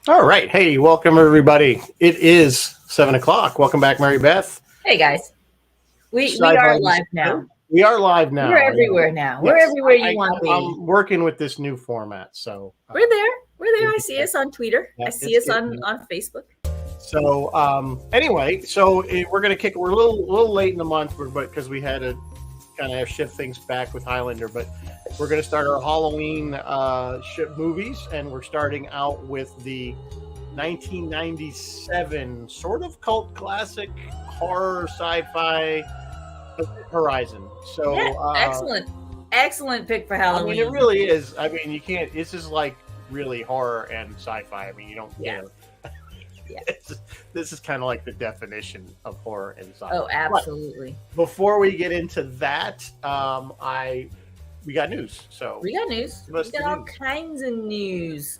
All right. Hey, welcome everybody. It is 7:00. Welcome back, Mary Beth. Hey guys, we Sci-Fi are live now. We are live now. We're everywhere now. We're Yes, everywhere you want to be. I'm working with this new format, so We're there. We're there. I see us on Twitter. Yeah, I see us on Facebook. So anyway, we're gonna kick. We're a little late in the month, but because we had to kind of shift things back with Highlander, but we're gonna start our Halloween movies, and we're starting out with the 1997 sort of cult classic horror sci-fi Horizon. So Yeah, excellent pick for Halloween. I mean, it really is. I mean, you can't. This is like really horror and sci-fi. I mean, you don't. Yeah. Yeah. This is kind of like the definition of horror and sci-fi. Oh, absolutely. But before we get into that, we got news. So we got news. We got all kinds of news.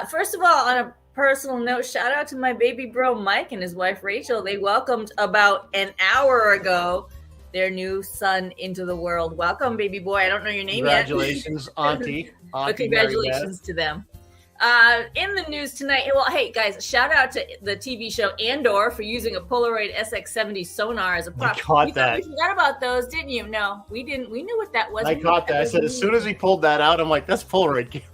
First of all, on a personal note, shout out to my baby bro Mike and his wife Rachel. They welcomed about an hour ago their new son into the world. Welcome, baby boy. I don't know your name yet. Congratulations, Auntie. But congratulations to them. In the news tonight, well, hey guys, shout out to the TV show Andor for using a Polaroid SX70 sonar as a prop. I caught that. You forgot about those, didn't you? No, we didn't. We knew what that was. I caught that. I said as soon as he pulled that out, I'm like, that's Polaroid camera.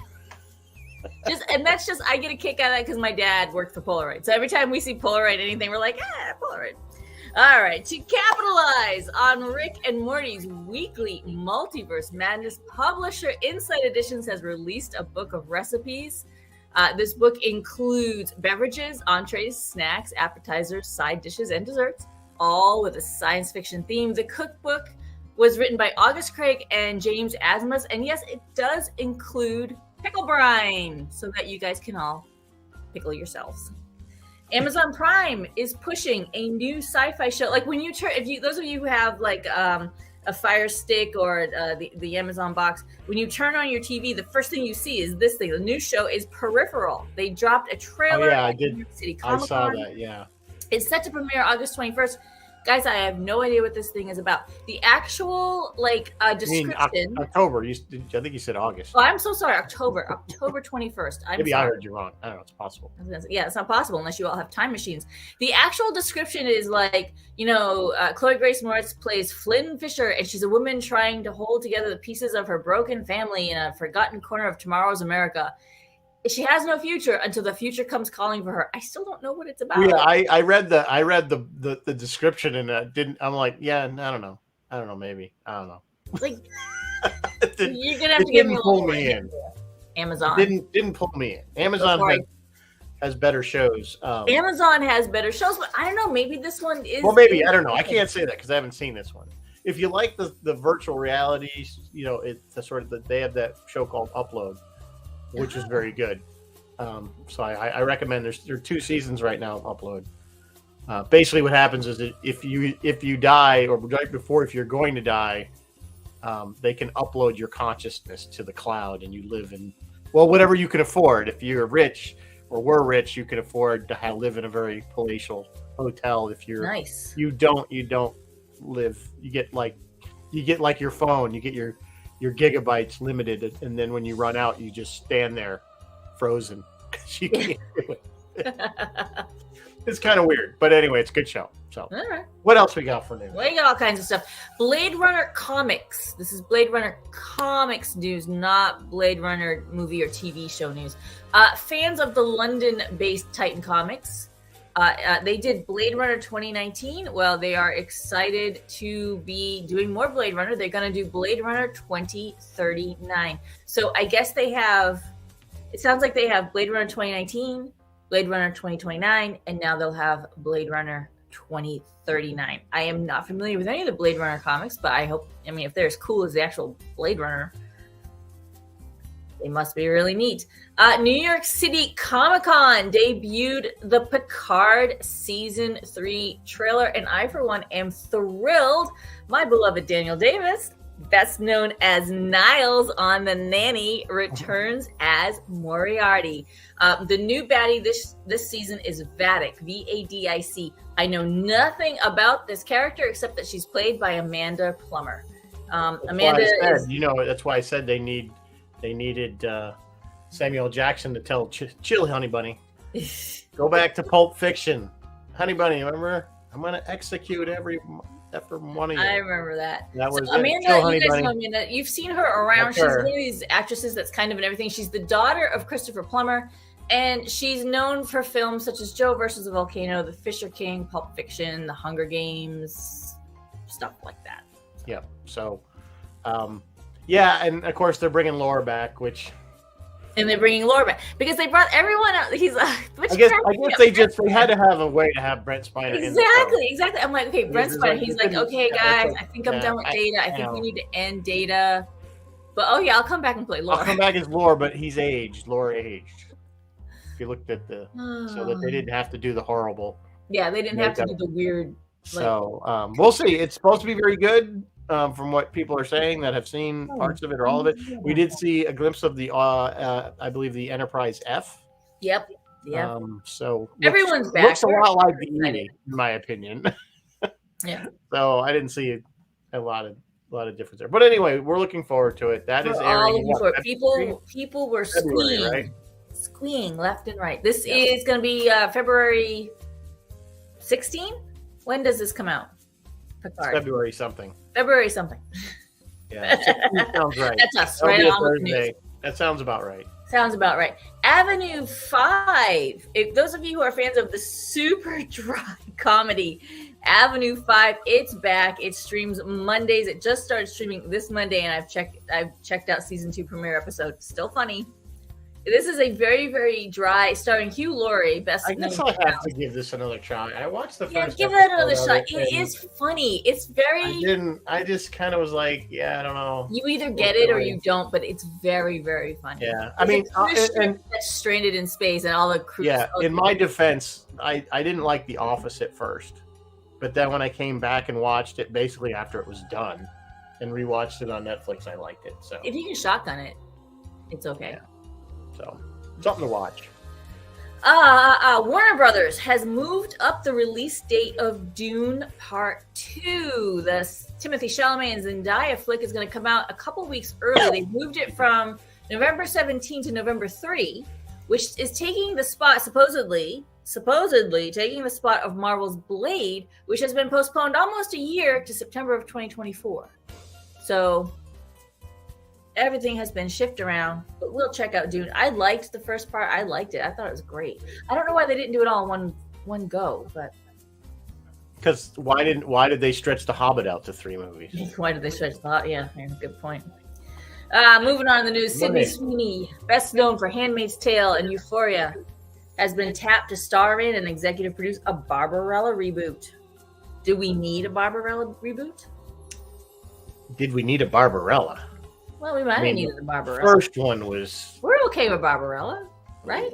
I get a kick out of that because my dad worked for Polaroid. So every time we see Polaroid anything, we're like, Polaroid. All right, to capitalize on Rick and Morty's weekly Multiverse Madness, publisher Insight Editions has released a book of recipes. This book includes beverages, entrees, snacks, appetizers, side dishes, and desserts, all with a science fiction theme. The cookbook was written by August Craig and James Asmus, and yes, it does include pickle brine so that you guys can all pickle yourselves. Amazon Prime is pushing a new sci-fi show. Like when you turn, those of you who have like a Fire Stick or the Amazon box, when you turn on your TV, the first thing you see is this thing. The new show is Peripheral. They dropped a trailer. Oh, yeah, I did. New York City Comic-Con. I saw that. Yeah, it's set to premiere August 21st. Guys, I have no idea what this thing is about. The actual description. October. I think you said August. Oh, I'm so sorry. October 21st. Maybe I heard you wrong. I don't know. It's possible. Yeah, it's not possible unless you all have time machines. The actual description is like, Chloe Grace Moretz plays Flynn Fisher, and she's a woman trying to hold together the pieces of her broken family in a forgotten corner of tomorrow's America. She has no future until the future comes calling for her. I still don't know what it's about. Yeah, I read the description and I'm like, yeah, I don't know. Maybe I don't know. Like you're gonna have to give me a little pull me in. Amazon didn't pull me in. Amazon has better shows. Amazon has better shows, but I don't know. Maybe this one is. Well, maybe I don't know. I can't say that because I haven't seen this one. If you like the virtual reality, it's the sort of they have that show called Upload, which is very good. So I recommend. There are 2 seasons right now of Upload. Basically, what happens is that if you die, or right before, if you're going to die, they can upload your consciousness to the cloud, and you live in whatever you can afford. If you're rich or were rich, you can afford to live in a very palatial hotel. If you're nice, you don't live. You get like your phone. You get your gigabytes limited, and then when you run out, you just stand there frozen because you can't do it. It's kind of weird, but anyway, it's a good show. So, all right. What else we got for news? We got all kinds of stuff. Blade Runner comics. This is Blade Runner comics news, not Blade Runner movie or TV show news. Fans of the London-based Titan Comics, they did Blade Runner 2019. Well, they are excited to be doing more Blade Runner. They're going to do Blade Runner 2039. So I guess it sounds like they have Blade Runner 2019, Blade Runner 2029, and now they'll have Blade Runner 2039. I am not familiar with any of the Blade Runner comics, but if they're as cool as the actual Blade Runner, they must be really neat. New York City Comic-Con debuted the Picard Season 3 trailer, and I, for one, am thrilled. My beloved Daniel Davis, best known as Niles on The Nanny, returns as Moriarty. The new baddie this season is Vadic, Vadic. I know nothing about this character except that she's played by Amanda Plummer. That's why I said they needed Samuel Jackson to tell chill, honey bunny. Go back to Pulp Fiction. Honey Bunny, remember? I'm going to execute every one of you. I remember that. That was Amanda, you guys know Amanda. You've seen her around. She's one of these actresses that's kind of in everything. She's the daughter of Christopher Plummer, and she's known for films such as Joe versus the Volcano, The Fisher King, Pulp Fiction, The Hunger Games, stuff like that. Yep. So, yeah, and of course they're bringing Laura back, and they're bringing Laura back because they brought everyone out. He's like, I guess they had to have a way to have Brent Spiner. Exactly. I'm like, okay, Brent Spiner. He's like, okay, guys, I think I'm done with Data. I think we need to end Data. But I'll come back and play Laura. I'll come back as Laura, but he's aged. Laura aged. If you looked at so that they didn't have to do the horrible. Yeah, they didn't have to do the weird. So we'll see. It's supposed to be very good. From what people are saying that have seen parts of it or all of it. We did see a glimpse of the, I believe, the Enterprise F. Yep. Yeah. So everyone's back. Looks a lot like the E, in my opinion. Yeah. So I didn't see a lot of difference there. But anyway, we're looking forward to it. That is airing. People were squeeing left and right. This is going to be February 16. When does this come out? February something. Yeah, that sounds right. That's us, right? Thursday. That sounds about right. Avenue 5. If those of you who are fans of the super dry comedy, Avenue 5, it's back. It streams Mondays. It just started streaming this Monday, and I've checked out season 2 premiere episode. Still funny. This is a very, very dry, starring Hugh Laurie. I guess I'll have to give this another try. I watched the first. Give it another shot. It is funny. It's very. I just kind of was like, I don't know. You either get it or you don't, but it's very, very funny. Yeah, I mean, that's stranded in space and all the crew. Yeah, in my defense, I didn't like The Office at first, but then when I came back and watched it, basically after it was done, and rewatched it on Netflix, I liked it. So if you can shotgun it, it's okay. Yeah. So, something to watch. Warner Brothers has moved up the release date of Dune Part 2. The Timothée Chalamet and Zendaya flick is going to come out a couple weeks early. They moved it from November 17 to November 3, which is taking the spot, supposedly taking the spot of Marvel's Blade, which has been postponed almost a year to September of 2024. So everything has been shifted around, but we'll check out Dune. I liked the first part. I liked it. I thought it was great. I don't know why they didn't do it all in one go, but because why did they stretch The Hobbit out to 3 movies? Why did they stretch the Hobbit? Yeah, good point. Moving on in the news, Sydney Sweeney, best known for Handmaid's Tale and Euphoria, has been tapped to star in and executive produce a Barbarella reboot. Do we need a Barbarella reboot? Did we need a Barbarella? Well, we might have needed a Barbarella. First one was. We're okay with Barbarella, right?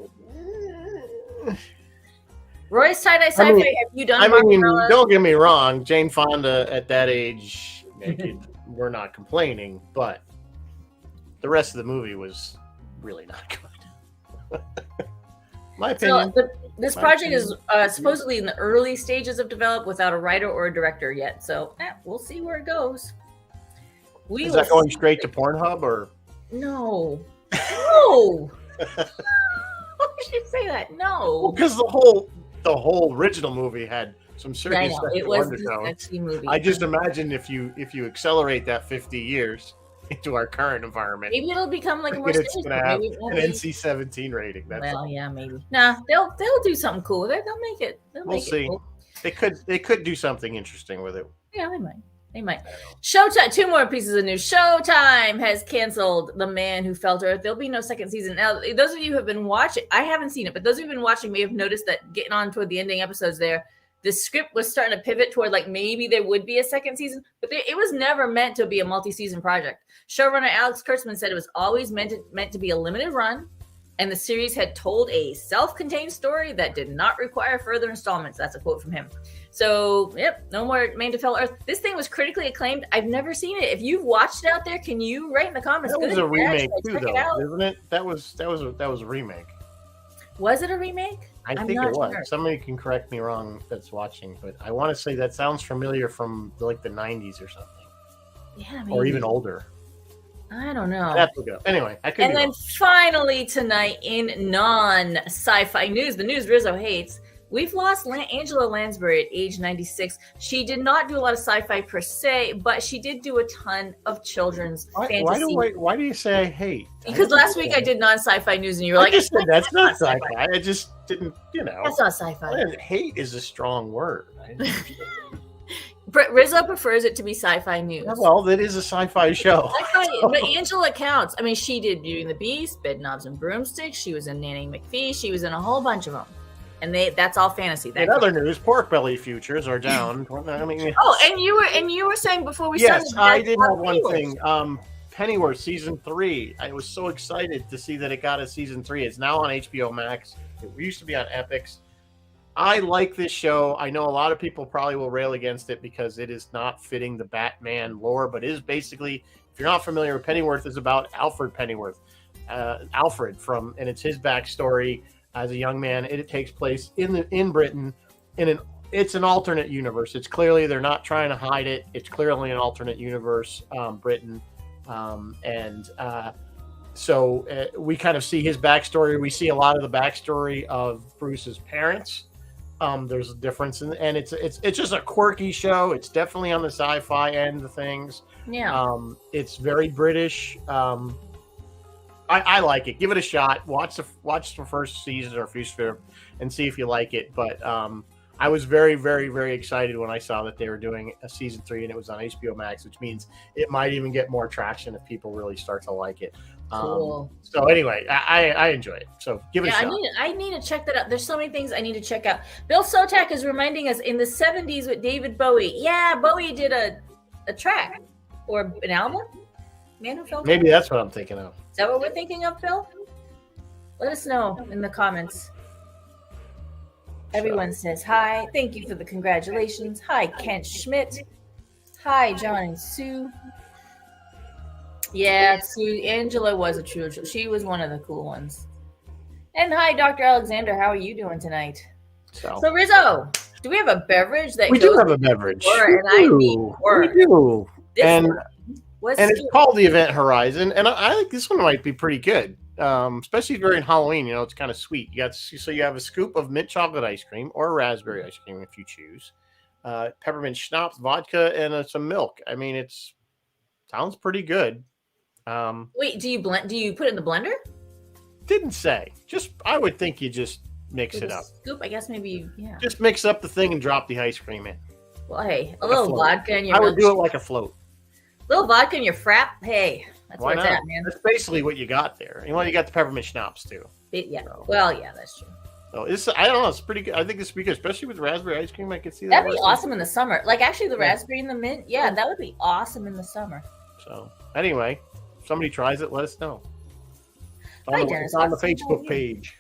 Roy's tie-dye sci-fi. Have you done Barbarella? Don't get me wrong. Jane Fonda at that age, we're not complaining, but the rest of the movie was really not good. My opinion. So this project is supposedly in the early stages of development without a writer or a director yet. So we'll see where it goes. Is that going straight to Pornhub or? No. Why would you say that? No. Because the whole original movie had some serious undertones. I just imagine if you accelerate that 50 years into our current environment, maybe it'll become like a more. It's going to have an NC-17 rating. Yeah, maybe. Nah, they'll do something cool with it. They'll make it. We'll see. Cool. They could do something interesting with it. Yeah, they might. Showtime. 2 more pieces of news. Showtime has canceled The Man Who Fell to Earth. There'll be no second season. Now, those of you who have been watching, I haven't seen it, but those who've been watching may have noticed that getting on toward the ending episodes there, the script was starting to pivot toward like maybe there would be a second season, but it was never meant to be a multi-season project. Showrunner Alex Kurtzman said it was always meant to be a limited run, and the series had told a self-contained story that did not require further installments. That's a quote from him. So, no more Man to Fell Earth. This thing was critically acclaimed. I've never seen it. If you've watched it out there, can you write in the comments? That was a remake too, though, isn't it? That was a remake. Was it a remake? I think it was. Sure. Somebody can correct me wrong that's watching, but I want to say that sounds familiar from like the 90s or something. Yeah, maybe. Or even older. I don't know. That's good. Anyway, I couldn't. And then finally tonight in non-sci-fi news, the news Rizzo hates, we've lost Angela Lansbury at age 96. She did not do a lot of sci-fi per se, but she did do a ton of children's fantasy. Why do you say I hate? Because last week I did non-sci-fi news and you were like, just said, that's not sci-fi. I just didn't, That's not sci-fi. Hate is a strong word. Rizzo prefers it to be sci-fi news. Well, that is a sci-fi show. But Angela counts. I mean, she did Beauty and the Beast, Bedknobs and Broomsticks. She was in Nanny McPhee. She was in a whole bunch of them. And that's all fantasy. In other news, pork belly futures are down. I mean, and you were saying before we started. Yes, I did have one thing. Pennyworth season 3. I was so excited to see that it got a season 3. It's now on HBO Max. It used to be on Epix. I like this show. I know a lot of people probably will rail against it because it is not fitting the Batman lore, but it is basically, if you're not familiar with Pennyworth, is about Alfred Pennyworth. And it's his backstory as a young man. It takes place in Britain. It's an alternate universe. It's clearly, they're not trying to hide it. It's clearly an alternate universe, Britain. So we kind of see his backstory. We see a lot of the backstory of Bruce's parents. There's a difference, and it's just a quirky show. It's definitely on the sci-fi end of things. Yeah. It's very British. I like it. Give it a shot. Watch the first season or few and see if you like it. But I was very, very, very excited when I saw that they were doing a season 3 and it was on HBO Max, which means it might even get more traction if people really start to like it. Cool. So anyway, I enjoy it. So give it a shot. I need to check that out. There's so many things I need to check out. Bill Sotak is reminding us in the 70s with David Bowie. Yeah, Bowie did a track or an album. Man Who Fell. Maybe that's what I'm thinking of. Is that what we're thinking of, Bill? Let us know in the comments. Everyone says hi. Thank you for the congratulations. Hi, Kent Schmidt. Hi, John and Sue. Yeah, Sue. Angela was a true. She was one of the cool ones. And hi, Dr. Alexander. How are you doing tonight? So Rizzo, do we have a beverage that we do have a beverage? We do. And it's called the Event Horizon, and I think this one might be pretty good, especially during Halloween. You know, it's kind of sweet. You have a scoop of mint chocolate ice cream or raspberry ice cream if you choose, peppermint schnapps, vodka, and some milk. I mean, sounds pretty good. Wait, do you put it in the blender? Didn't say. I would think you just mix it up. Scoop, I guess maybe. Yeah. Just mix up the thing and drop the ice cream in. Well, hey, a little vodka in your. I would do it like a float. Little vodka in your frap. Hey, that's where it's at, man. That's basically what you got there. You got the peppermint schnapps too. Yeah. So. Well, yeah, that's true. So I don't know. It's pretty good. I think this would be good, especially with raspberry ice cream. I could see that. That'd be awesome in the summer. Like actually, the raspberry and the mint. Yeah, that would be awesome in the summer. So anyway, if somebody tries it, let us know. It's on the Facebook page.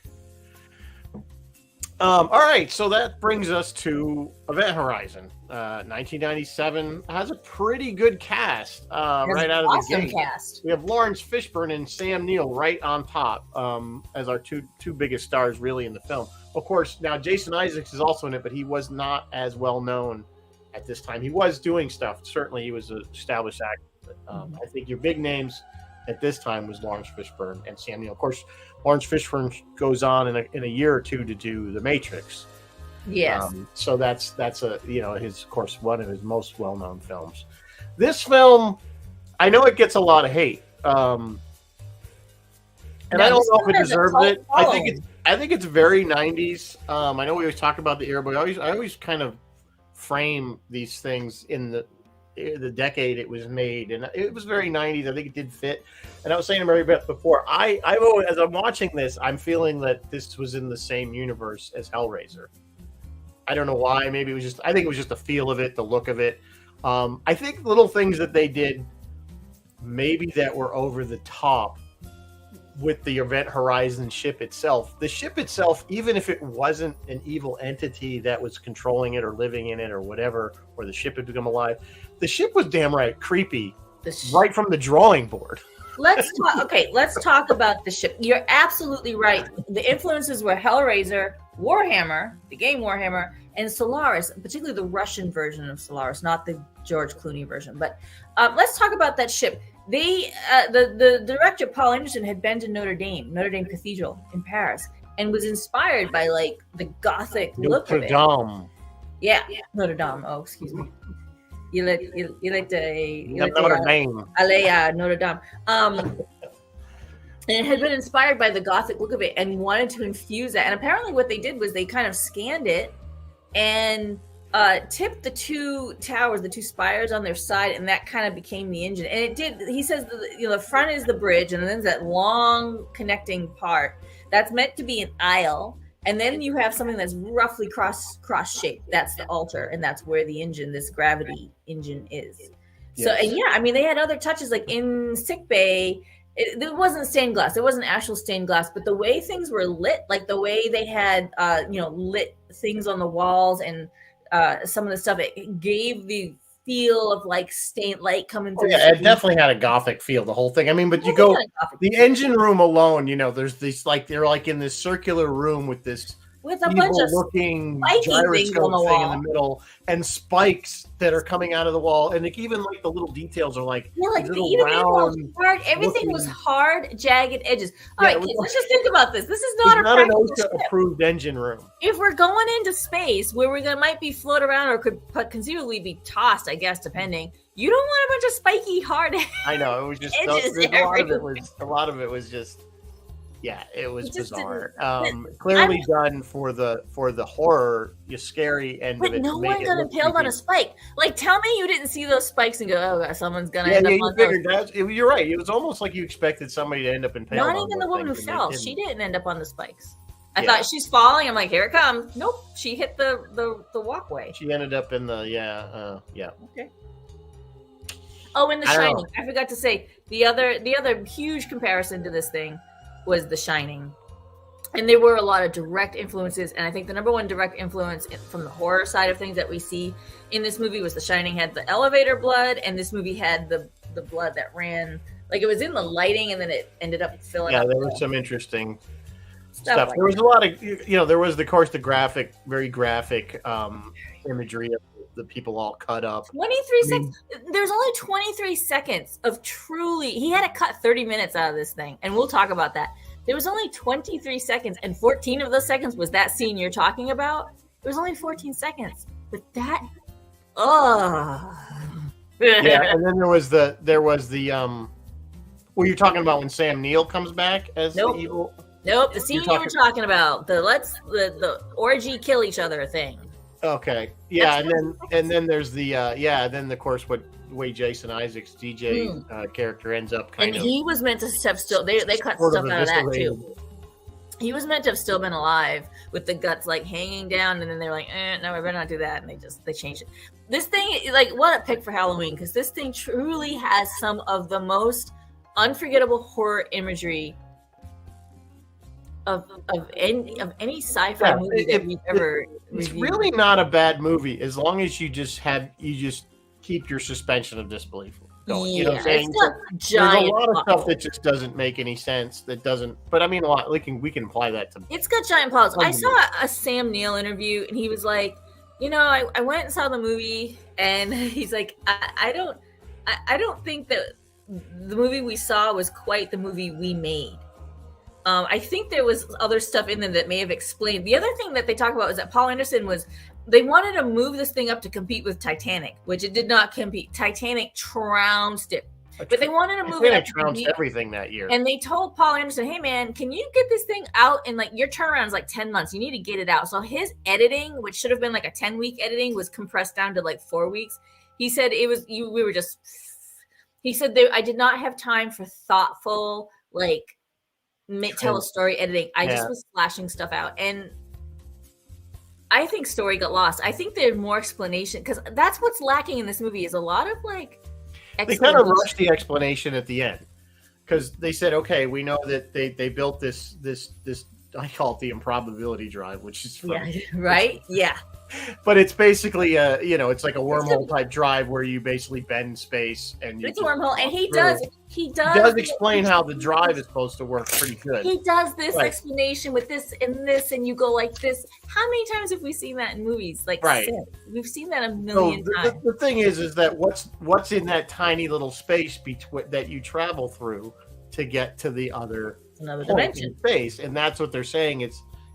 All right, so that brings us to Event Horizon. 1997 has a pretty good cast right out of the gate. Cast. We have Laurence Fishburne and Sam Neill right on top as our two biggest stars really in the film. Of course, now Jason Isaacs is also in it, but he was not as well known at this time. He was doing stuff. Certainly, he was an established actor. But, I think your big names at this time was Laurence Fishburne and Sam Neill. Of course, Laurence Fishburne goes on in a year or two to do The Matrix. Yes. So that's his, of course, one of his most well-known films. This film, I know it gets a lot of hate, and I don't know if it deserves it. I think it's very 90s. I know we always talk about the era, but I always kind of frame these things in the decade it was made, and it was very 90s. I think it did fit. And I was saying to Mary Beth before, I've always, as I'm watching this, I'm feeling that this was in the same universe as Hellraiser. I don't know why. Maybe it was I think it was just the feel of it, the look of it. I think little things that they did, maybe that were over the top with the Event Horizon ship itself. The ship itself, even if it wasn't an evil entity that was controlling it or living in it or whatever, or the ship had become alive, the ship was damn right creepy right from the drawing board. Let's talk about the ship. You're absolutely right. The influences were Hellraiser, Warhammer, the game Warhammer, and Solaris, particularly the Russian version of Solaris, not the George Clooney version. But let's talk about that ship. the director Paul Anderson had been to Notre Dame Cathedral in Paris, and was inspired by like the Gothic look of it. Yeah, Notre Dame. Oh, excuse me. Notre Dame. Notre Dame. And it had been inspired by the Gothic look of it and wanted to infuse that. And apparently what they did was they kind of scanned it and tipped the two towers, the two spires on their side, and that kind of became the engine. And it did. He says the front is the bridge, and then that long connecting part that's meant to be an aisle. And then you have something that's roughly cross shaped. That's the altar, and that's where the engine, this gravity engine, is. Yes. So, and yeah, I mean, they had other touches, like in sick bay. It wasn't stained glass. It wasn't actual stained glass, but the way things were lit, like the way they had, lit things on the walls and some of the stuff, it gave the feel of like stained light coming through. Yeah, it definitely had a Gothic feel, the whole thing. I mean, but you go, the engine room alone, there's this, like, they're like in this circular room with this with a bunch of looking gyroscope thing in the middle and spikes that are coming out of the wall, and like, even like the little details are like, little round, hard. Everything was hard, jagged edges. All right, kids, let's just think about this. This is not a practical approved engine room. If we're going into space where we're might be float around or could conceivably be tossed, I guess, depending. You don't want a bunch of spiky hard. I know, it was just a lot of it was just. Yeah, it was bizarre. Clearly done for the horror, scary end of it. But no one got impaled on a spike. Like, tell me you didn't see those spikes and go, "Oh God, someone's gonna end up on those." You're right. It was almost like you expected somebody to end up impaled. Not even the woman who fell. She didn't end up on the spikes. I thought she's falling. I'm like, here it comes. Nope, she hit the walkway. She ended up in the Okay. Oh, and The Shining. I forgot to say the other huge comparison to this thing was The Shining. And there were a lot of direct influences, and I think the number one direct influence from the horror side of things that we see in this movie was The Shining had the elevator blood, and this movie had the blood that ran, like, it was in the lighting, and then it ended up filling up. Yeah, there was some interesting stuff. There was a lot of, there was, of course, the very graphic imagery of the people all cut up. 23 seconds. There's only 23 seconds of truly. He had to cut 30 minutes out of this thing, and we'll talk about that. There was only 23 seconds, and 14 of those seconds was that scene you're talking about. It was only 14 seconds, but that. Yeah, and then there was the. Well, you're talking about when Sam Neill comes back as the evil. Nope, the scene you were talking about. The orgy kill each other thing. Okay. Yeah, and then there's the then of course what way Jason Isaacs DJ character ends up kind of. And he was meant to have still they cut stuff out of that too. He was meant to have still been alive with the guts like hanging down, and then they're like, no, we better not do that, and they changed it. This thing, like, what a pick for Halloween, because this thing truly has some of the most unforgettable horror imagery of any sci-fi movie that we've ever it's reviewed. Really not a bad movie as long as you just keep your suspension of disbelief going. You know what I'm saying? There's a lot of stuff that just doesn't make any sense. That doesn't. But I mean, a lot. We can apply that to. It's got giant plots. I saw a Sam Neill interview, and he was like, I went and saw the movie, and he's like, I don't think that the movie we saw was quite the movie we made. I think there was other stuff in there that may have explained. The other thing that they talk about is that Paul Anderson they wanted to move this thing up to compete with Titanic, which it did not compete. Titanic trounced it. But they wanted to move it up to compete. Everything that year. And they told Paul Anderson, hey man, can you get this thing out in, like, your turnaround is like 10 months. You need to get it out. So his editing, which should have been like a 10-week editing, was compressed down to like 4 weeks. He said he said I did not have time for thoughtful, like, tell a story editing. I just was slashing stuff out, and I think story got lost. I think there's more explanation, because that's what's lacking in this movie is a lot of, like, they kind of rushed the explanation at the end, because they said, okay, we know that they built this I call it the improbability drive, which is from, right. Yeah. But it's basically it's like a wormhole type drive where you basically bend space and you. It's a wormhole, and he does explain how the drive is supposed to work pretty good. He does this explanation with this and this, and you go like this. How many times have we seen that in movies? Like, we've seen that a million times. The thing is that what's in that tiny little space that you travel through to get to the other another dimension space, and that's what they're saying.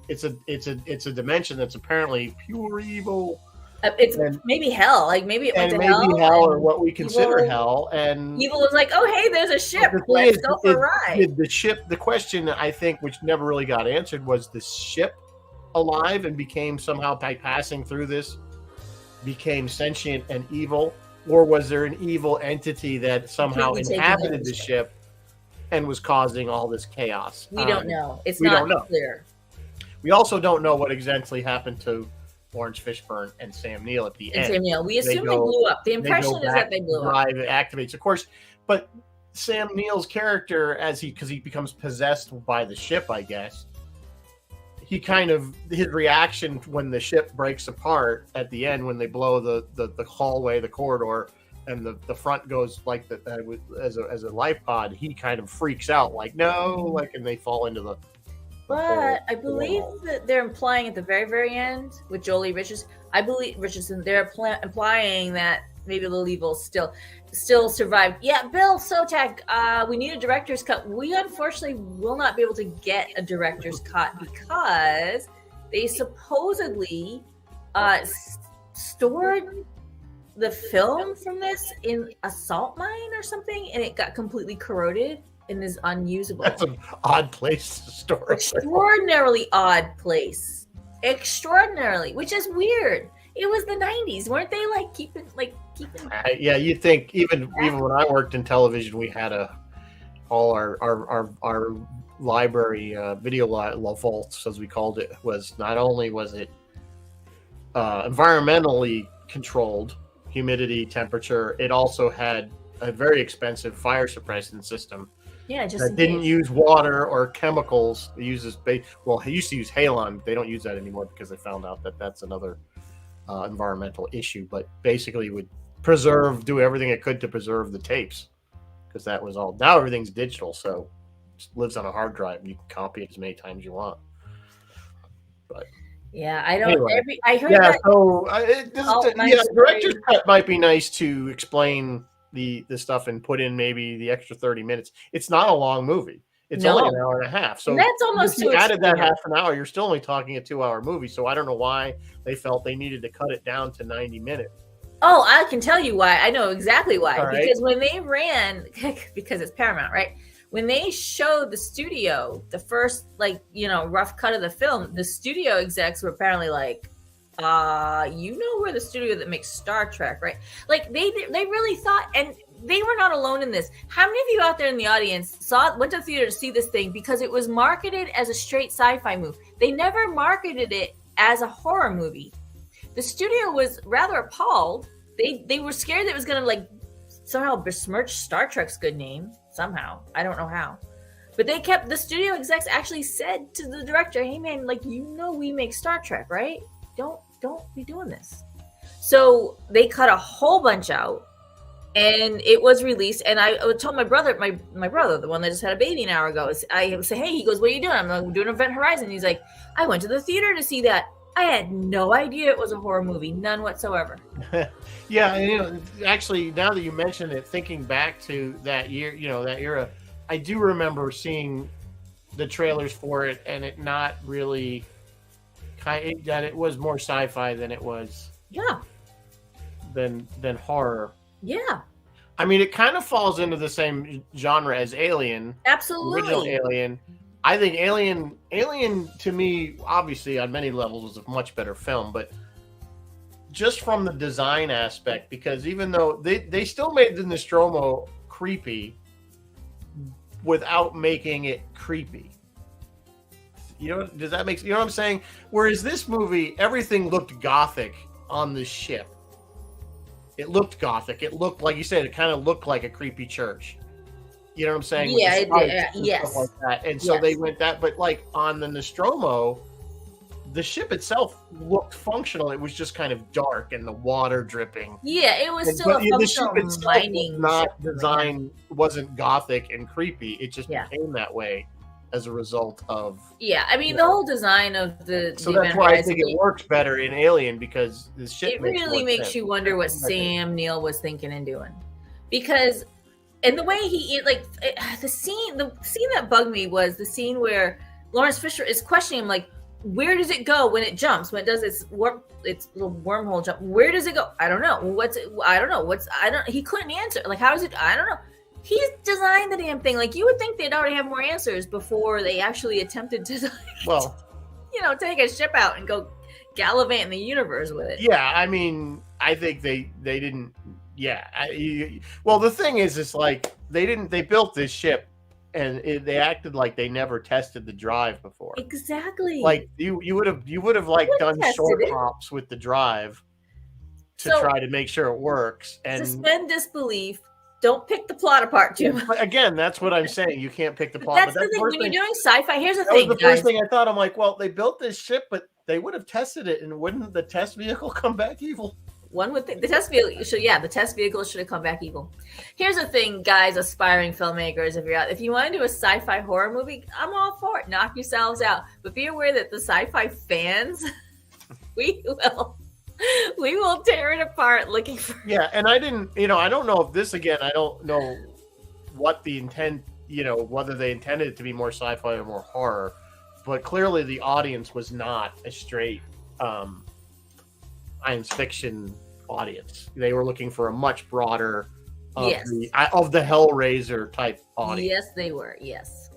It's a dimension that's apparently pure evil. It's maybe hell, like maybe it went to hell, or what we consider hell. And evil was like, oh hey, there's a ship. Let's go for a ride. The ship. The question I think, which never really got answered, was the ship alive and became somehow by passing through this became sentient and evil, or was there an evil entity that somehow inhabited the ship and was causing all this chaos? We don't know. It's not clear. We also don't know what exactly happened to Laurence Fishburne and Sam Neill at the end. Sam Neill. We assume they blew up. The impression is that they blew up. Drive activates, of course, but Sam Neill's character, because he becomes possessed by the ship, I guess. His reaction when the ship breaks apart at the end, when they blow the hallway, the corridor, and the front goes like as a life pod, he kind of freaks out, like no, and they fall into the. But I believe that they're implying at the very, very end with Jolie Richardson, they're implying that maybe Little Evil still survived. Yeah, Bill Sotag, we need a director's cut. We unfortunately will not be able to get a director's cut because they supposedly stored the film from this in a salt mine or something, and it got completely corroded and is unusable. That's an odd place to store. Extraordinarily odd place. Extraordinarily, which is weird. It was the 90s, weren't they? Keeping. Yeah, you think even when I worked in television, we had all our library video vaults, as we called it, was not only was it environmentally controlled, humidity, temperature, it also had a very expensive fire suppressant system. Yeah, just that didn't use water or chemicals. It uses he used to use halon. They don't use that anymore because they found out that that's another environmental issue. But basically, would do everything it could to preserve the tapes, because that was all. Now everything's digital, so it just lives on a hard drive, and you can copy it as many times you want. But yeah, I don't. Anyway, I heard that. So director's cut might be nice to explain the stuff and put in maybe the extra 30 minutes. It's not a long movie. It's only an hour and a half. So that's almost if you added that half an hour, you're still only talking a 2-hour movie. So I don't know why they felt they needed to cut it down to 90 minutes. Oh, I can tell you why. I know exactly why. Right. Because when they ran, because it's Paramount, right? When they showed the studio, the first rough cut of the film, the studio execs were apparently like, we're the studio that makes Star Trek, right? Like they really thought, and they were not alone in this. How many of you out there in the audience went to the theater to see this thing because it was marketed as a straight sci-fi movie? They never marketed it as a horror movie. The studio was rather appalled. They were scared that it was going to somehow besmirch Star Trek's good name somehow. I don't know how. But the studio execs actually said to the director, hey man, we make Star Trek, right? Don't be doing this. So they cut a whole bunch out, and it was released. And I told my brother, my brother, the one that just had a baby an hour ago, I say, hey, he goes, what are you doing? I'm like, doing Event Horizon. He's like, I went to the theater to see that. I had no idea it was a horror movie, none whatsoever. Yeah, actually, now that you mention it, thinking back to that year, that era, I do remember seeing the trailers for it, and it not really that it was more sci-fi than it was than horror. Yeah. I mean, it kind of falls into the same genre as Alien. Absolutely. Original Alien. I think Alien to me, obviously on many levels, was a much better film, but just from the design aspect, because even though they still made the Nostromo creepy without making it creepy. Does that make sense? You know what I'm saying? Whereas this movie, everything looked gothic on the ship. It looked gothic. It looked, like you said, it kind of looked like a creepy church. You know what I'm saying? Yeah, With it the did. spikes and Yes. stuff like that. And so they Yes. went that, but like on the Nostromo, the ship itself looked functional. It was just kind of dark and the water dripping. Yeah, it was still But a the ship functional itself mining was not ship. designed, wasn't gothic and creepy. It just Yeah. became that way as a result of. Yeah, I mean the whole design of the So the that's Event why I Horizon, think it works better in Alien, because the ship it really makes sense. you wonder what Sam Neill was thinking and doing, because and the way the scene that bugged me was the scene where Laurence Fishburne is questioning him, like, where does it go when it jumps, when it does its little wormhole jump? Where does it go? I don't know. I don't know. He couldn't answer. Like, how is it? I don't know. He designed the damn thing. Like, you would think they'd already have more answers before they actually attempted to, take a ship out and go gallivant in the universe with it. Yeah, I mean, I think they didn't. Yeah, well, the thing is, it's like they built this ship, and they acted like they never tested the drive before. Exactly. Like you would have like done short hops with the drive to try to make sure it works. And suspend disbelief. Don't pick the plot apart too much. But again, that's what I'm saying. You can't pick the plot. That's the thing. When you're doing sci-fi, here's the thing. That was the first thing I thought. I'm like, well, they built this ship, but they would have tested it, and wouldn't the test vehicle come back evil? One would think the test vehicle should have come back evil. Here's the thing, guys, aspiring filmmakers, if you want to do a sci-fi horror movie, I'm all for it. Knock yourselves out. But be aware that the sci-fi fans, we will tear it apart looking for. Yeah, and I don't know if this, again, I don't know what the intent, whether they intended it to be more sci-fi or more horror, but clearly the audience was not a straight science fiction audience. They were looking for a much broader of the Hellraiser type audience. Yes, they were. Yes.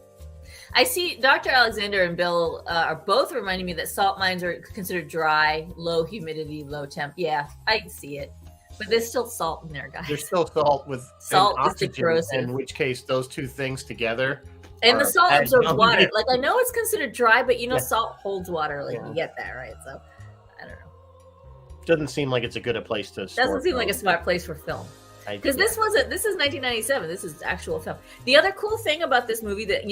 I see Dr. Alexander and Bill are both reminding me that salt mines are considered dry, low humidity, low temp. Yeah, I can see it. But there's still salt in there, guys. There's still salt with salt oxygen, in which case those two things together. And the salt absorbs water. Like, I know it's considered dry, but salt holds water. Like, you get that, right? So, I don't know. Doesn't seem like it's a good place to store. Doesn't seem like a smart place for film. Because this is 1997. This is actual film. The other cool thing about this movie that,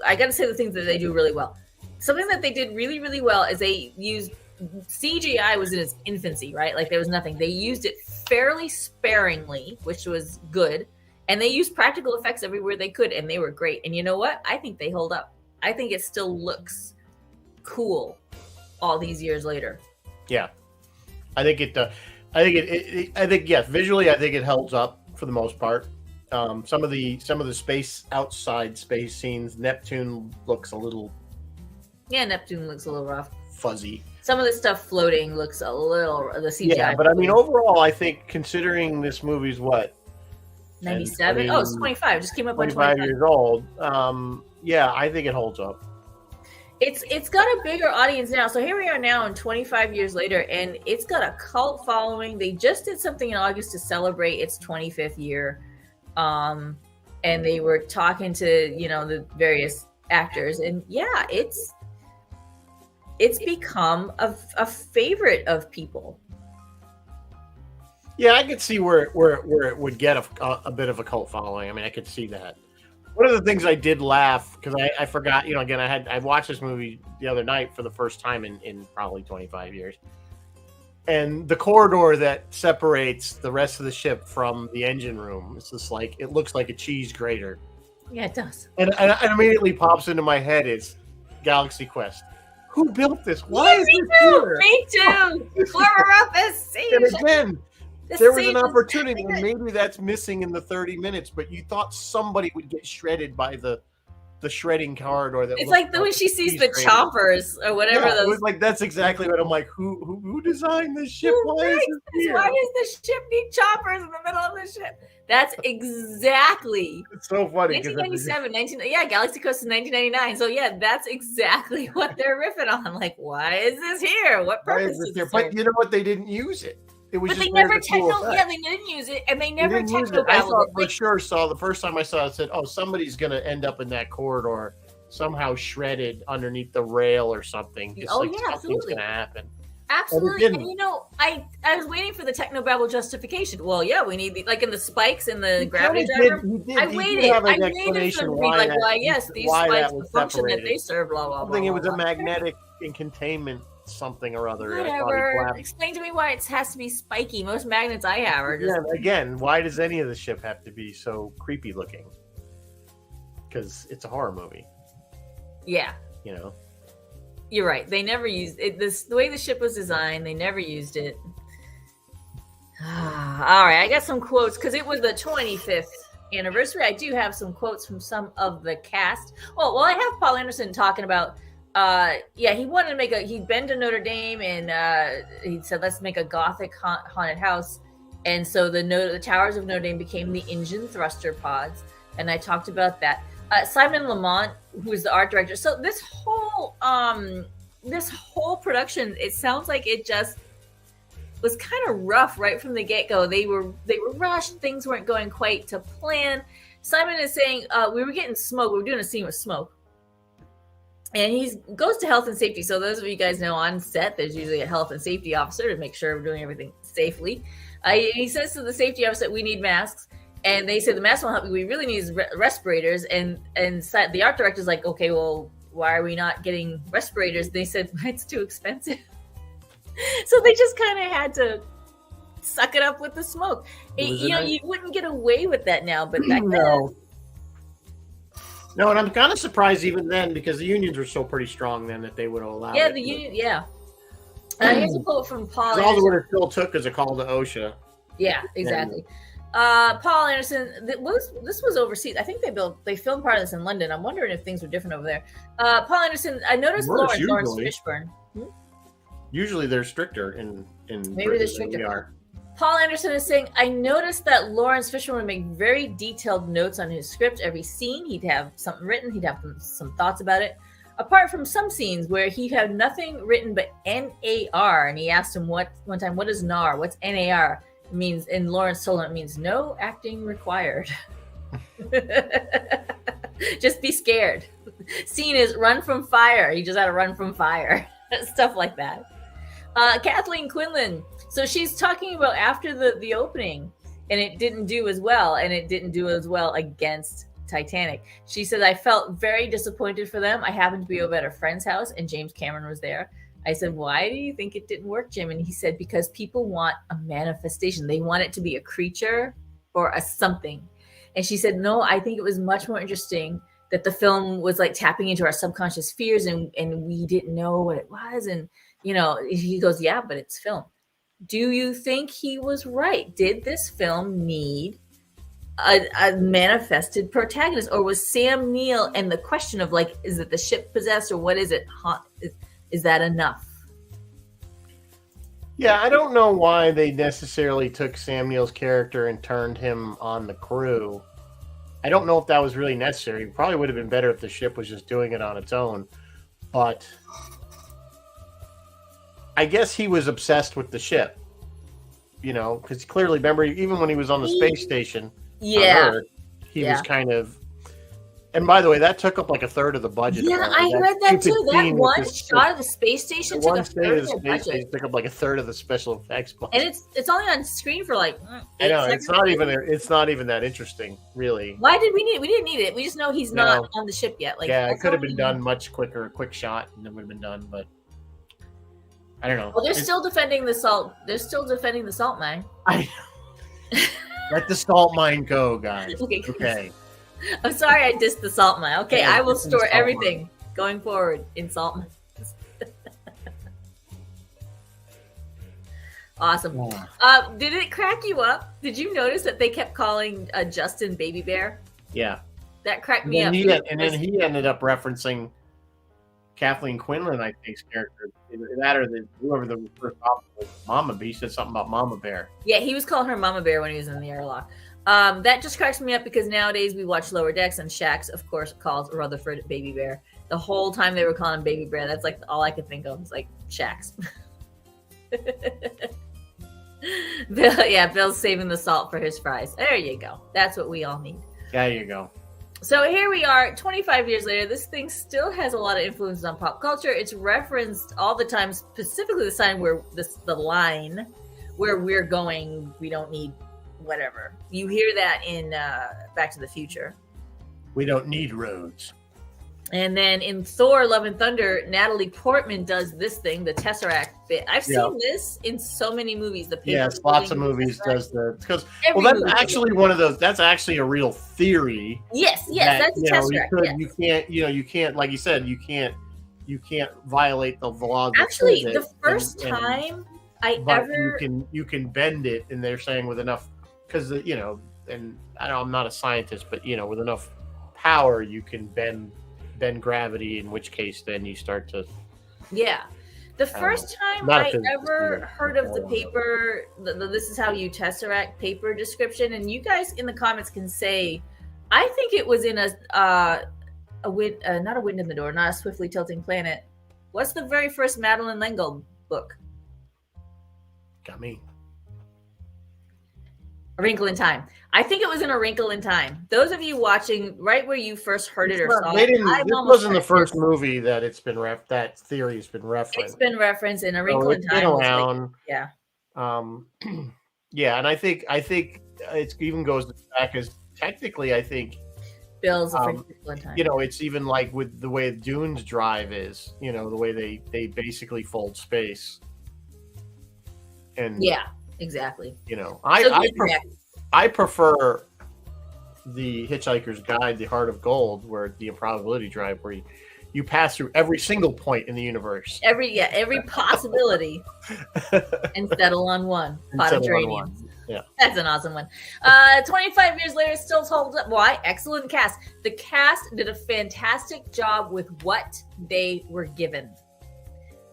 I got to say the things that they do really well. Something that they did really, really well is they used CGI was in its infancy, right? Like, there was nothing. They used it fairly sparingly, which was good. And they used practical effects everywhere they could, and they were great. And you know what? I think they hold up. I think it still looks cool all these years later. Yeah. I think yes, visually, I think it holds up for the most part. Some of the outside space scenes, Neptune looks a little. Yeah, Neptune looks a little rough, fuzzy. Some of the stuff floating looks a little the CGI. Yeah, but I mean, overall, I think considering this movie's what 97. Oh, it's 25. It just came up on 25 years old. Yeah, I think it holds up. It's got a bigger audience now. So here we are now, and 25 years later, and it's got a cult following. They just did something in August to celebrate its 25th year, and they were talking to the various actors, and yeah, it's become a favorite of people. Yeah, I could see where it would get a bit of a cult following. I mean, I could see that. One of the things I did laugh, because I forgot, again, I watched this movie the other night for the first time in probably 25 years. And the corridor that separates the rest of the ship from the engine room, it's just like, it looks like a cheese grater. Yeah, it does. And immediately pops into my head is Galaxy Quest. Who built this? Why is this here? Me too. Former up as siege. And again, there was an opportunity, and maybe that's missing in the 30 minutes, but you thought somebody would get shredded by the shredding corridor. It's like when she sees the choppers or whatever. Yeah, it was like, that's exactly what I'm like. Who designed this ship? Why does the ship need choppers in the middle of the ship? That's exactly. It's so funny. 1997, Galaxy Quest is 1999. So yeah, that's exactly what they're riffing on. Like, why is this here? What purpose is this? But you know what? They didn't use it. But they never they didn't use it, and they never techno. I thought for sure the first time I saw it, said, "Oh, somebody's going to end up in that corridor, somehow shredded underneath the rail or something." Absolutely. Something's going to happen. Absolutely. And I was waiting for the technobabble justification. Well, yeah, we need like in the spikes in the gravity driver. I waited for them to be like, well, yes, these spikes, the function that they serve, blah blah blah. I think it was a magnetic and containment something or other. Whatever. Explain to me why it has to be spiky. Most magnets I have are just. Yeah, again, why does any of the ship have to be so creepy looking? Because it's a horror movie. Yeah. You're right. They never used it. The way the ship was designed, they never used it. All right, I got some quotes because it was the 25th anniversary. I do have some quotes from some of the cast. Oh, well, I have Paul Anderson talking about. He wanted to he'd been to Notre Dame and he said, let's make a Gothic haunted house. And so the towers of Notre Dame became the engine thruster pods. And I talked about that. Simon Lamont, who is the art director. So this whole production, it sounds like it just was kind of rough right from the get-go. They were rushed. Things weren't going quite to plan. Simon is saying we were getting smoke. We were doing a scene with smoke. And he goes to health and safety. So those of you guys know on set, there's usually a health and safety officer to make sure we're doing everything safely. He says to the safety officer, we need masks. And they said the mask won't help. We really need respirators. And the art director's like, okay, well, why are we not getting respirators? They said it's too expensive. So they just kind of had to suck it up with the smoke. You wouldn't get away with that now, but back then. No, and I'm kind of surprised even then because the unions were still pretty strong then that they would have allowed. Yeah, the union. Yeah. Here's a quote from Paul. All the it still took is a call to OSHA. Yeah, exactly. Paul Anderson. This was overseas. I think they filmed part of this in London. I'm wondering if things were different over there. Paul Anderson. I noticed Laurence Fishburne. Usually they're stricter in maybe they're stricter. Paul Anderson is saying, I noticed that Laurence Fishburne would make very detailed notes on his script. Every scene, he'd have something written. He'd have some thoughts about it. Apart from some scenes where he had nothing written but NAR. And he asked him one time, what is NAR? What's NAR? It means, and Laurence told him it means no acting required. Just be scared. Scene is run from fire. He just had to run from fire. Stuff like that. Kathleen Quinlan. So she's talking about after the opening, and it didn't do as well, and it didn't do as well against Titanic. She said, I felt very disappointed for them. I happened to be over at a friend's house, and James Cameron was there. I said, why do you think it didn't work, Jim? And he said, because people want a manifestation. They want it to be a creature or a something. And she said, no, I think it was much more interesting that the film was like tapping into our subconscious fears, and we didn't know what it was. And, he goes, yeah, but it's film. Do you think he was right? Did this film need a manifested protagonist, or was Sam Neill and the question of like, is it the ship possessed or what is it? Is that enough? Yeah, I don't know why they necessarily took Sam Neill's character and turned him on the crew. I don't know if that was really necessary. It probably would have been better if the ship was just doing it on its own. But I guess he was obsessed with the ship, because clearly, remember, even when he was on the space station, on Earth, he was kind of. And by the way, that took up like a third of the budget. Yeah, I read that too. That one shot of the space station took a third of the budget. Took up like a third of the special effects budget. And it's only on screen for like. I know it's not even that interesting, really. Why did we need it? We didn't need it. We just know he's not on the ship yet. Like, yeah, it could have been done much quicker. A quick shot, and it would have been done. But I don't know. Well, they're still defending the salt. They're still defending the salt mine. I know. Let the salt mine go, guys. Okay. I'm sorry I dissed the salt mine. Okay, yeah, I will store everything going forward in salt mines. Awesome. Yeah. Did it crack you up? Did you notice that they kept calling Justin Baby Bear? Yeah. That cracked me up. And then he ended up referencing Kathleen Quinlan, I think's character. That or whoever the first officer was, Mama Bear. He said something about Mama Bear. Yeah, he was calling her Mama Bear when he was in the airlock. That just cracks me up because nowadays we watch Lower Decks and Shax, of course, calls Rutherford Baby Bear. The whole time they were calling him Baby Bear, that's like all I could think of was like Shax. Bill's saving the salt for his fries. There you go. That's what we all need. There you go. So here we are, 25 years later. This thing still has a lot of influence on pop culture. It's referenced all the time, specifically the sign where the line where we're going. We don't need whatever. You hear that in Back to the Future. We don't need roads. And then in Thor: Love and Thunder, Natalie Portman does this thing, the Tesseract bit. I've seen this in so many movies. Yes, lots of movies does the because that's actually one of those. That's actually a real theory. Yes, that's the Tesseract. You can't, like you said, you can't violate the law. Actually, the first time you can bend it, and they're saying with enough, because and I'm not a scientist, but with enough power, you can bend gravity, in which case then you start to the first time I ever heard of the paper, this is how you tesseract paper description, and you guys in the comments can say, I think it was in not a wind in the door, not a swiftly tilting planet. What's the very first Madeleine L'Engle book? Got me. A Wrinkle in Time. I think it was in A Wrinkle in Time. Those of you watching, right where you first heard it or saw it, this wasn't the first movie that that theory has been referenced. It's been referenced in A Wrinkle in Time. Been around. Yeah. And I think it even goes back as technically, I think Bill's A Wrinkle in Time. It's even like with the way Dune's drive is, the way they basically fold space. And yeah. Exactly. I prefer the Hitchhiker's Guide, The Heart of Gold, where the improbability drive, where you pass through every single point in the universe, every possibility, and settle on one. Pot of geranium. Yeah, that's an awesome one. 25 years later, still holds up. Why? Excellent cast. The cast did a fantastic job with what they were given.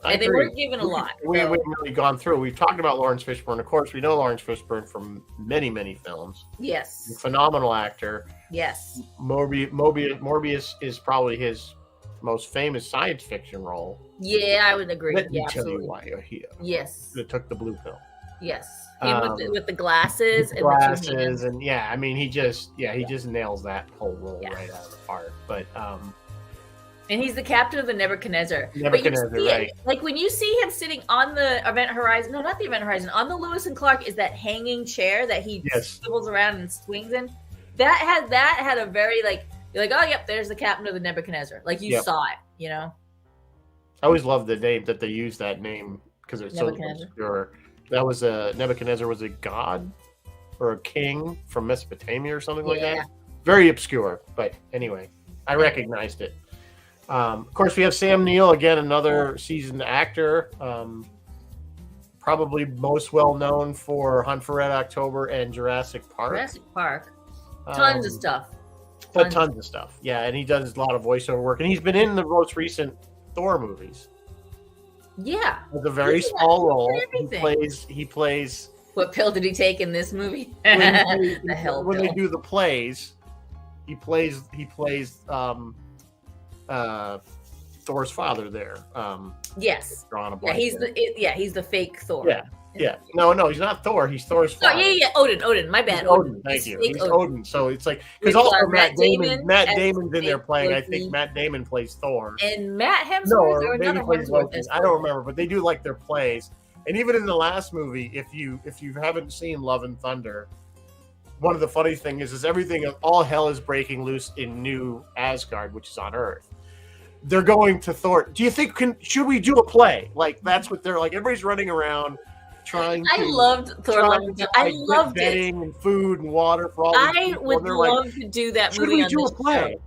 And they weren't given a lot. We haven't really gone through. We've talked about Laurence Fishburne. Of course, we know Laurence Fishburne from many, many films. Yes. Phenomenal actor. Yes. Morbius is probably his most famous science fiction role. Yeah, I would agree. Let me tell you why you're here. Yes. That took the blue pill. Yes. Him with the glasses. And he just nails that whole role right out of the park. But and he's the captain of the Nebuchadnezzar. Right. Like when you see him sitting on the Event Horizon, no, not the Event Horizon, on the Lewis and Clark is that hanging chair that he swivels around and swings in. That had a very you're like, oh yep, there's the captain of the Nebuchadnezzar. Like you saw it, I always loved the name that they used that name because it's so obscure. That was Nebuchadnezzar was a god or a king from Mesopotamia or something like that. Very obscure, but anyway, I recognized it. Of course, we have Sam Neill, again, another seasoned actor, probably most well known for Hunt for Red October and Jurassic Park. Tons of stuff. Tons of stuff. Yeah, and he does a lot of voiceover work, and he's been in the most recent Thor movies. Yeah, with a very small role. He plays. What pill did he take in this movie? When they do the plays, he plays. Thor's father there. Yes. Drawing a blank. He's the fake Thor. Yeah. No, he's not Thor. He's Thor's father. Odin. My bad. Odin. Thank you. He's Odin. So it's like because also Matt Damon's in there playing. Loki. I think Matt Damon plays Thor. And Matt Hemsworth or another Hemsworth. I don't remember, but they do like their plays. And even in the last movie, if you haven't seen Love and Thunder, one of the funny things is everything, all hell is breaking loose in New Asgard, which is on Earth. They're going to Thor. Do you think should we do a play? Like that's what they're like. Everybody's running around trying. I loved Thor. I loved bedding it. And food and water for all. I would love to do that movie. Should we do a play?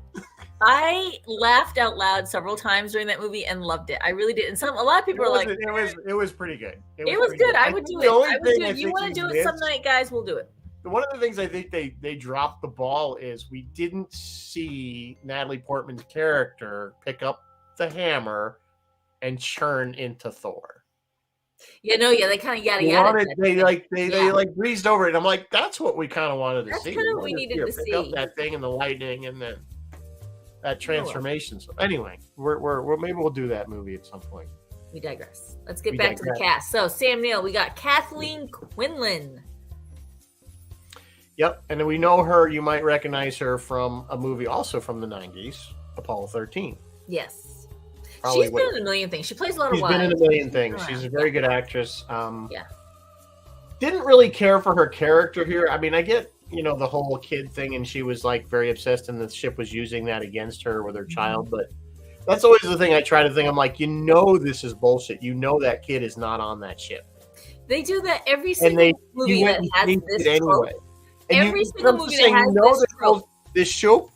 I laughed out loud several times during that movie and loved it. I really did. And a lot of people are like, "It was pretty good. It was good. I would do it. You want to do it some night, guys? We'll do it." One of the things I think they dropped the ball is we didn't see Natalie Portman's character pick up the hammer and churn into Thor. They kind of They breezed over it. I'm like, that's what we kind of wanted to see. That's kind of what we needed to see. Pick up that thing and the lightning and then that transformation. So anyway, we're maybe we'll do that movie at some point. We digress. Let's get back to the cast. So Sam Neill, we got Kathleen Quinlan. Yep, and then we know her. You might recognize her from a movie also from the '90s, Apollo 13. Yes, Probably she's been in a million things. She plays a lot of She's wives. been in a million things. She's a very good actress. Didn't really care for her character here. I mean, I get the whole kid thing, and she was like very obsessed, and the ship was using that against her with her child. But that's always the thing I try to think. I'm like, this is bullshit. That kid is not on that ship. They do that every single movie that has this anyway. Every single movie that has this trope.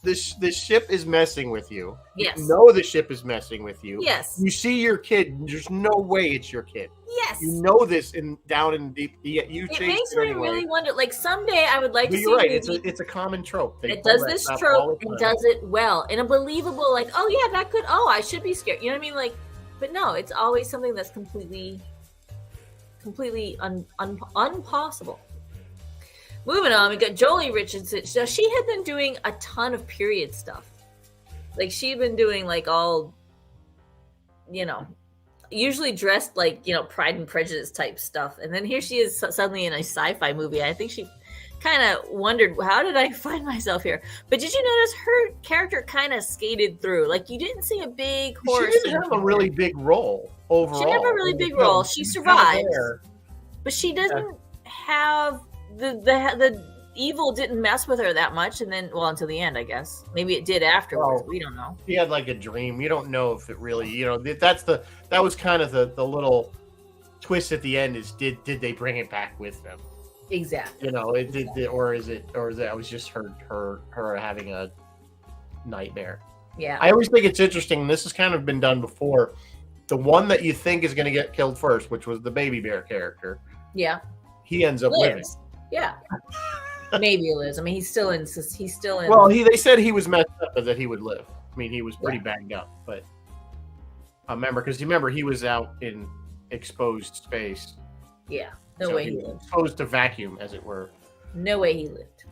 This ship is messing with you. Yes. The ship is messing with you. Yes. You see your kid. There's no way it's your kid. Yes. You know this down in deep. Yet you it makes me really wonder. Like someday I would like to see. You're right. It's a common trope. It does this trope and does it well in a believable. Like, oh yeah, that could. Oh, I should be scared. You know what I mean? Like, but no, it's always something that's completely unpossible. Moving on, we got Jolie Richardson. So she had been doing a ton of period stuff. Like she'd been doing like all, usually dressed like, Pride and Prejudice type stuff. And then here she is suddenly in a sci-fi movie. I think she kind of wondered, how did I find myself here? But did you notice her character kind of skated through? Like you didn't see a big horror. She didn't have a really big role overall. She didn't have a really big role. She survived. But she doesn't have... The evil didn't mess with her that much, and then until the end, I guess. Maybe it did afterwards. We don't know. She had like a dream. You don't know if it really, that was kind of the little twist at the end. Is did they bring it back with them? Exactly. It did, or that was just her having a nightmare. Yeah. I always think it's interesting. This has kind of been done before. The one that you think is going to get killed first, which was the baby bear character. Yeah. He ends up living. Yeah. Maybe he lives. I mean, he's still in. Well, they said he was messed up, but that he would live. I mean, he was pretty banged up, but I remember he was out in exposed space. Yeah, no way he lived. Exposed to vacuum, as it were. No way he lived.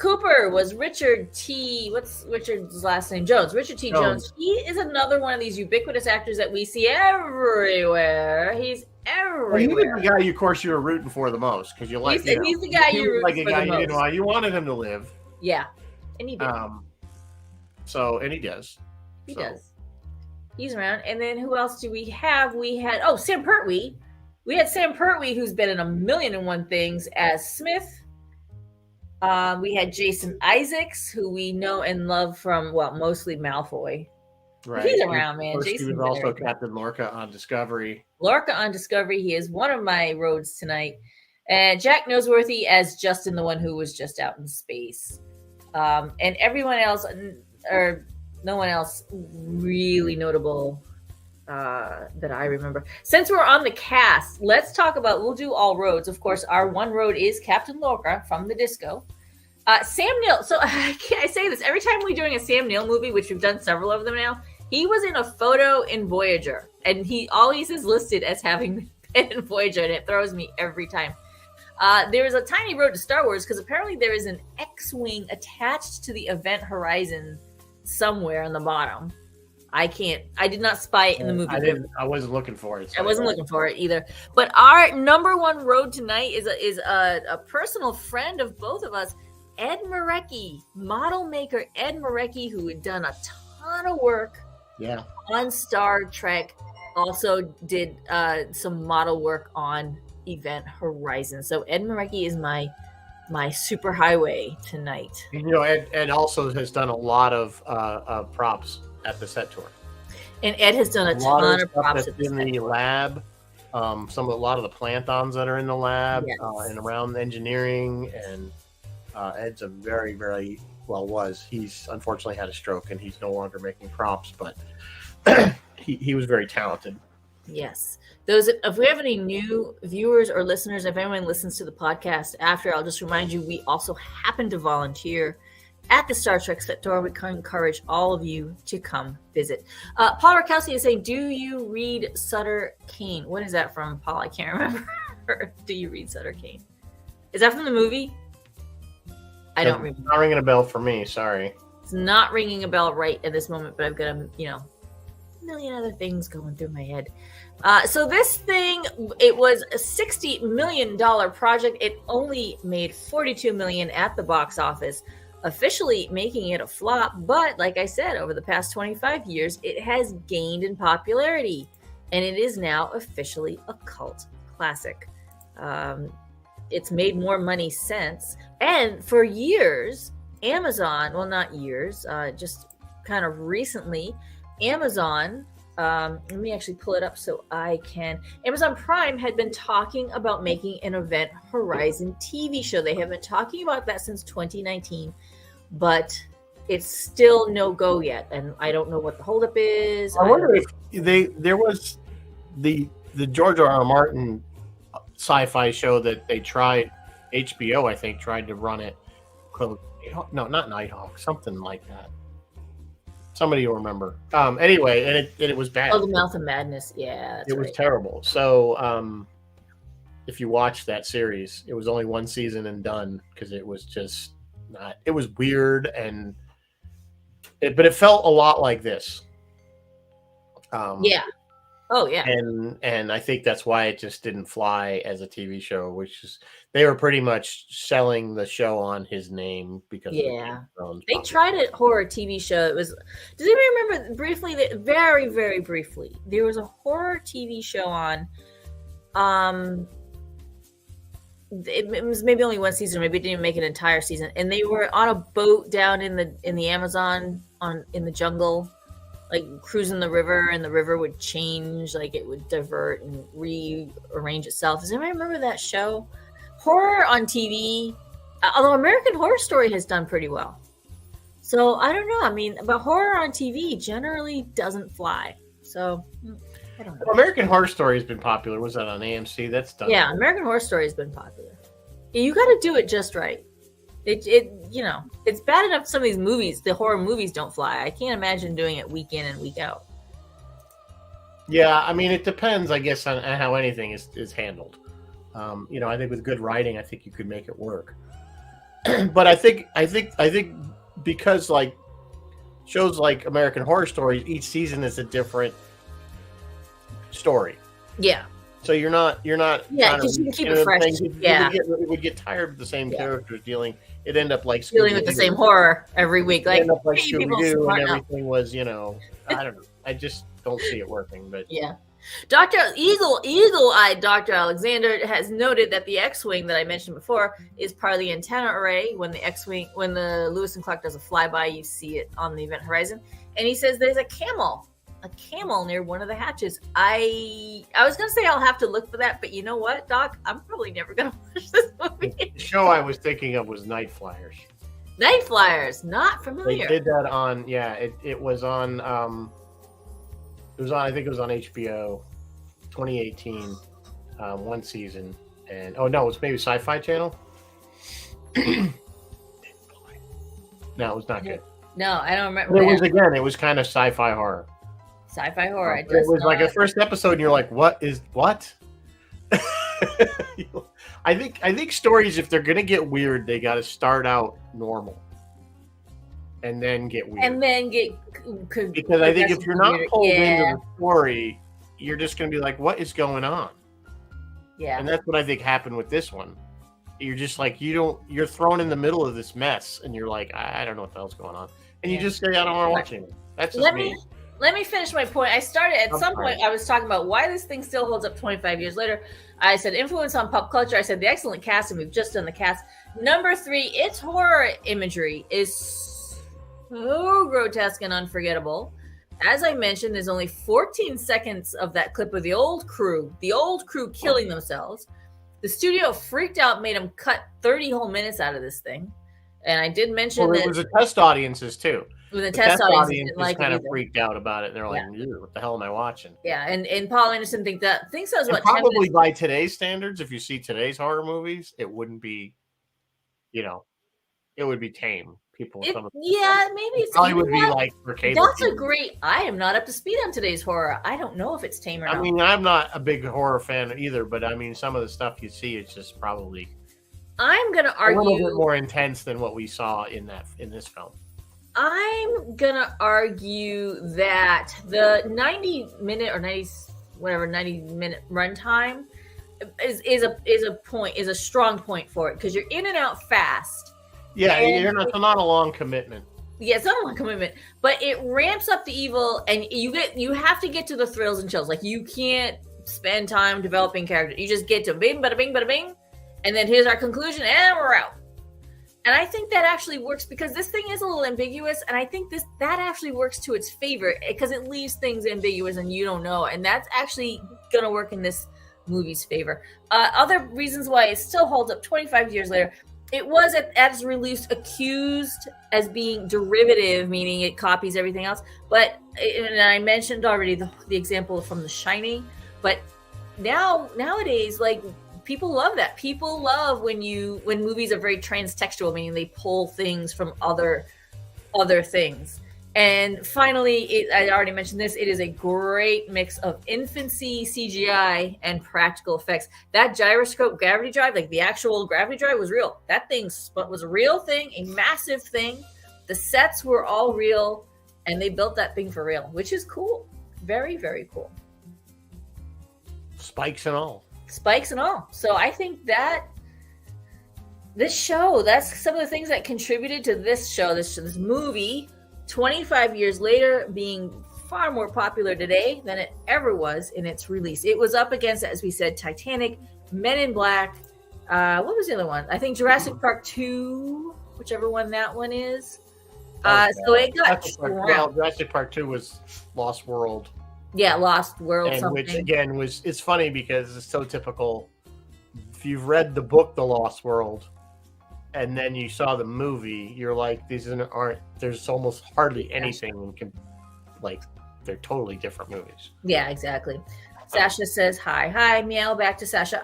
Cooper was Richard T. What's Richard's last name? Jones. Richard T. Jones. He is another one of these ubiquitous actors that we see everywhere. He's everywhere. Well, he was the guy, of course, you were rooting for the most because you like. He's the guy you rooting for the most. You didn't want. You wanted him to live. Yeah, and he did. And he does. He does. He's around. And then who else do we have? We had Sam Pertwee. We had Sam Pertwee, who's been in a million and one things as Smith. We had Jason Isaacs, who we know and love from, mostly Malfoy. Right. He's around, man. Jason was also Captain Lorca on Discovery. He is one of my roads tonight. And Jack Noseworthy as Justin, the one who was just out in space. And everyone else, or no one else really notable that I remember. Since we're on the cast, let's talk about, we'll do all roads. Of course, our one road is Captain Lorca from the disco. Sam Neill. So I say this every time we're doing a Sam Neill movie, which we've done several of them now. He was in a photo in Voyager, and he always is listed as having been in Voyager, and it throws me every time. There is a tiny road to Star Wars because apparently there is an X-wing attached to the Event Horizon somewhere on the bottom. I did not spy it in the movie. I wasn't looking for it. So I wasn't looking for it either. But our number one road tonight is a personal friend of both of us, Ed Marecki, model maker Ed Marecki, who had done a ton of work on Star Trek. Also did some model work on Event Horizon. So Ed Marecki is my superhighway tonight. Ed also has done a lot of props at the set tour. And Ed has done a ton of props at the lab. A lot of the plantons that are in the lab and around engineering. And Ed's a very, very he's unfortunately had a stroke and he's no longer making props, but he was very talented. Yes. If we have any new viewers or listeners, if anyone listens to the podcast after, I'll just remind you, we also happen to volunteer at the Star Trek set tour. We can encourage all of you to come visit. Paul Rakowski is saying, do you read Sutter Kane? What is that from, Paul? I can't remember. Do you read Sutter Kane? Is that from the movie? I don't remember. Not ringing a bell for me. Sorry. It's not ringing a bell right at this moment, but I've got to, million other things going through my head. So this thing, it was a $60 million project. It only made $42 million at the box office, officially making it a flop. But like I said, over the past 25 years, it has gained in popularity, and it is now officially a cult classic. It's made more money since, and for years, Amazon, well, not years, just kind of recently, Amazon, let me actually pull it up so I can. Amazon Prime had been talking about making an Event Horizon TV show. They have been talking about that since 2019, but it's still no go yet. And I don't know what the holdup is. I wonder if there was the George R.R. Martin sci-fi show that they tried, HBO, I think, tried to run it. No, not Nighthawk, something like that. Somebody will remember. Anyway, and it was bad. Oh, The Mouth of Madness. Yeah, it was terrible. So if you watch that series, it was only one season and done because it was just not. It was weird but it felt a lot like this. Yeah. Oh yeah. And I think that's why it just didn't fly as a TV show, which is they were pretty much selling the show on his name because they tried a horror TV show. It was. Does anybody remember briefly? That very very briefly there was a horror TV show on. It was maybe only one season. Maybe it didn't even make an entire season. And they were on a boat down in the Amazon in the jungle, like cruising the river, and the river would change, like it would divert and rearrange itself. Does anybody remember that show? Horror on TV, although American Horror Story has done pretty well. So I don't know. I mean, but horror on TV generally doesn't fly. So I don't know. Well, American Horror Story has been popular. Was that on AMC? That's done. Yeah, American Horror Story has been popular. You got to do it just right. It's bad enough some of these movies, the horror movies, don't fly. I can't imagine doing it week in and week out. Yeah, I mean, it depends, I guess, on how anything is handled. I think with good writing, I think you could make it work. But I think because like shows like American Horror Story, each season is a different story. Yeah. So you're not. Yeah, because you can keep it fresh. It would get tired of the same characters dealing. It end up like dealing with the same horror every week. Like, end up like Scooby-Doo, and everything was, I don't know. I just don't see it working. But yeah. Dr. Eagle-eyed Dr. Alexander has noted that the X-Wing that I mentioned before is part of the antenna array. When the Lewis and Clark does a flyby, you see it on the Event Horizon. And he says there's a camel near one of the hatches. I was going to say I'll have to look for that, but you know what, Doc? I'm probably never going to watch this movie. The show I was thinking of was Night Flyers. Night Flyers, not familiar. They did that on, it was on, I think it was on HBO, 2018, one season. And, it was maybe Sci-Fi Channel? No, it was not good. No, I don't remember. It was kind of sci-fi horror. Sci-fi horror. It was like a first episode, and you're like, "What? I think stories, if they're gonna get weird, they got to start out normal, and then get weird, because I think if you're not pulled into the story, you're just gonna be like, "What is going on?" Yeah, and that's what I think happened with this one. You're just like you're thrown in the middle of this mess, and you're like, I don't know what the hell's going on, and you just say, I don't want to watch it. That's just me. Let me finish my point. I started at some point. I was talking about why this thing still holds up 25 years later. I said influence on pop culture. I said the excellent cast, and we've just done the cast. Number 3, its horror imagery is so grotesque and unforgettable. As I mentioned, there's only 14 seconds of that clip of the old crew killing themselves. The studio freaked out, made them cut 30 whole minutes out of this thing. And I did mention that it was a test audiences too. With the test audience kind of freaked out about it. They're like, what the hell am I watching? Yeah, and Paul Anderson thinks that was about probably by today's standards, if you see today's horror movies, it wouldn't be, it would be tame. Maybe it's probably would be like for cable. I am not up to speed on today's horror. I don't know if it's tame or not. I mean, I'm not a big horror fan either, but I mean, some of the stuff you see, it's just probably I'm going to argue a little bit more intense than what we saw in this film. I'm gonna argue that the 90-minute or 90-minute runtime is a strong point for it because you're in and out fast. Yeah, it's not a long commitment. Yeah, it's not a long commitment, but it ramps up the evil, and you have to get to the thrills and chills. Like, you can't spend time developing characters. You just get to bing, bada bing, bada bing, and then here's our conclusion, and we're out. And I think that actually works because this thing is a little ambiguous, and I think that actually works to its favor because it leaves things ambiguous and you don't know, and that's actually gonna work in this movie's favor. Other reasons why it still holds up 25 years later. It was as released accused as being derivative, meaning it copies everything else. But and I mentioned already the example from The Shining. But nowadays, like, people love that. People love when movies are very transtextual, meaning they pull things from other things. And finally, I already mentioned this, it is a great mix of infancy CGI and practical effects. That gyroscope gravity drive, like the actual gravity drive, was real. That thing was a real thing, a massive thing. The sets were all real, and they built that thing for real, which is cool. Very, very cool. Spikes and all. So I think that this show, that's some of the things that contributed to this show, this movie, 25 years later, being far more popular today than it ever was in its release. It was up against, as we said, Titanic, Men in Black. What was the other one? I think Jurassic Park 2, whichever one that one is. So it got Jurassic Park 2 was Lost World. Yeah, Lost World. And which again it's funny because it's so typical. If you've read the book, The Lost World, and then you saw the movie, you're like, there's almost hardly anything they're totally different movies. Yeah, exactly. Sasha says hi, meow back to Sasha.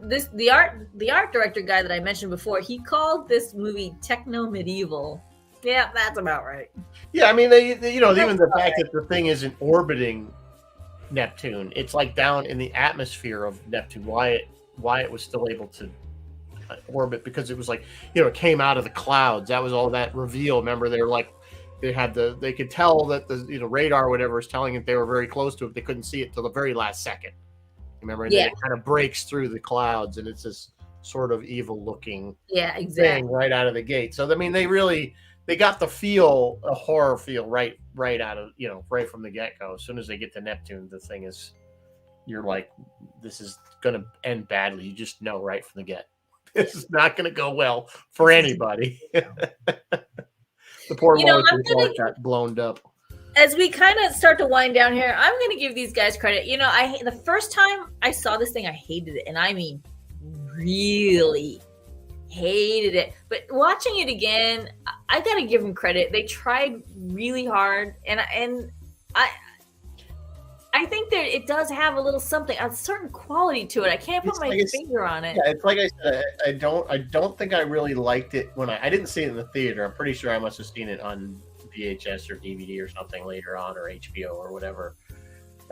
The art director guy that I mentioned before, he called this movie techno medieval. Yeah, that's about right. Yeah, I mean, even the fact that the thing isn't orbiting Neptune, it's like down in the atmosphere of Neptune. Why it was still able to orbit, because it was like, it came out of the clouds. That was all that reveal. Remember, they were like, they could tell that the radar or whatever was telling it they were very close to it. They couldn't see it till the very last second. Remember, and then it kind of breaks through the clouds, and it's this sort of evil looking thing right out of the gate. So I mean, they got the feel, a horror feel right out of, right from the get-go. As soon as they get to Neptune, the thing is, you're like, this is going to end badly. You just know right from the get. This is not going to go well for anybody. The poor molecule got blown up. As we kind of start to wind down here, I'm going to give these guys credit. The first time I saw this thing, I hated it. And I mean, really hated it. But watching it again, I got to give them credit. They tried really hard. And I think that it does have a little something, a certain quality to it. I can't put my finger on it. Yeah, it's like I said, I don't think I really liked it when I didn't see it in the theater. I'm pretty sure I must have seen it on VHS or DVD or something later on, or HBO or whatever.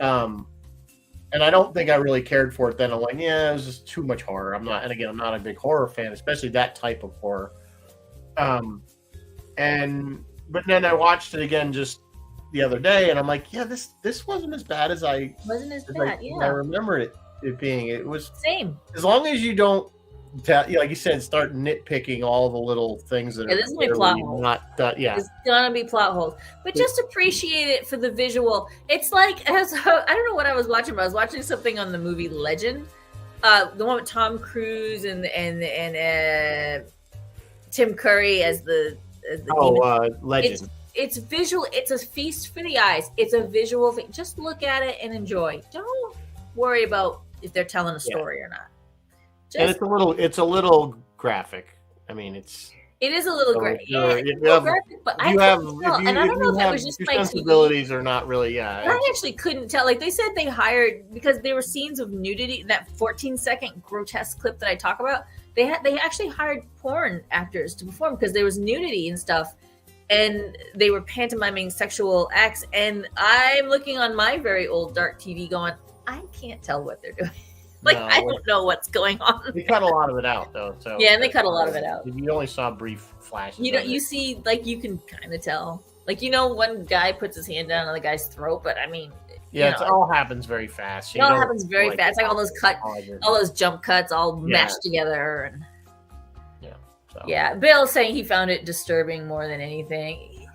And I don't think I really cared for it then. I'm like, it was just too much horror. I'm not a big horror fan, especially that type of horror. But then I watched it again just the other day, and I'm like, this wasn't as bad as I remember it being. It was same. As long as you don't, like you said, start nitpicking all the little things that this is my plot hole. Not done. Yeah, it's gonna be plot holes, but just appreciate it for the visual. It's like, I don't know what I was watching, but I was watching something on the movie Legend, the one with Tom Cruise and Tim Curry as the Legend. It's visual. It's a feast for the eyes. It's a visual thing. Just look at it and enjoy. Don't worry about if they're telling a story or not. And it's a little graphic. I mean, it is a little graphic. Graphic, but I couldn't tell. And I don't know if that was just my sensibilities are not really. I actually couldn't tell. Like they said, they hired, because there were scenes of nudity. That 14-second grotesque clip that I talk about. They actually hired porn actors to perform because there was nudity and stuff. And they were pantomiming sexual acts. And I'm looking on my very old dark TV going, I can't tell what they're doing. Like, No, I don't know what's going on. They cut a lot of it out, though. So Yeah, and they cut a lot of it out. You only saw brief flashes. You see, like, you can kind of tell. Like, one guy puts his hand down on the guy's throat, but I mean, yeah, it all happens very fast. It all happens very fast. Like all those jump cuts, all mashed together, and yeah. Bill's saying he found it disturbing more than anything.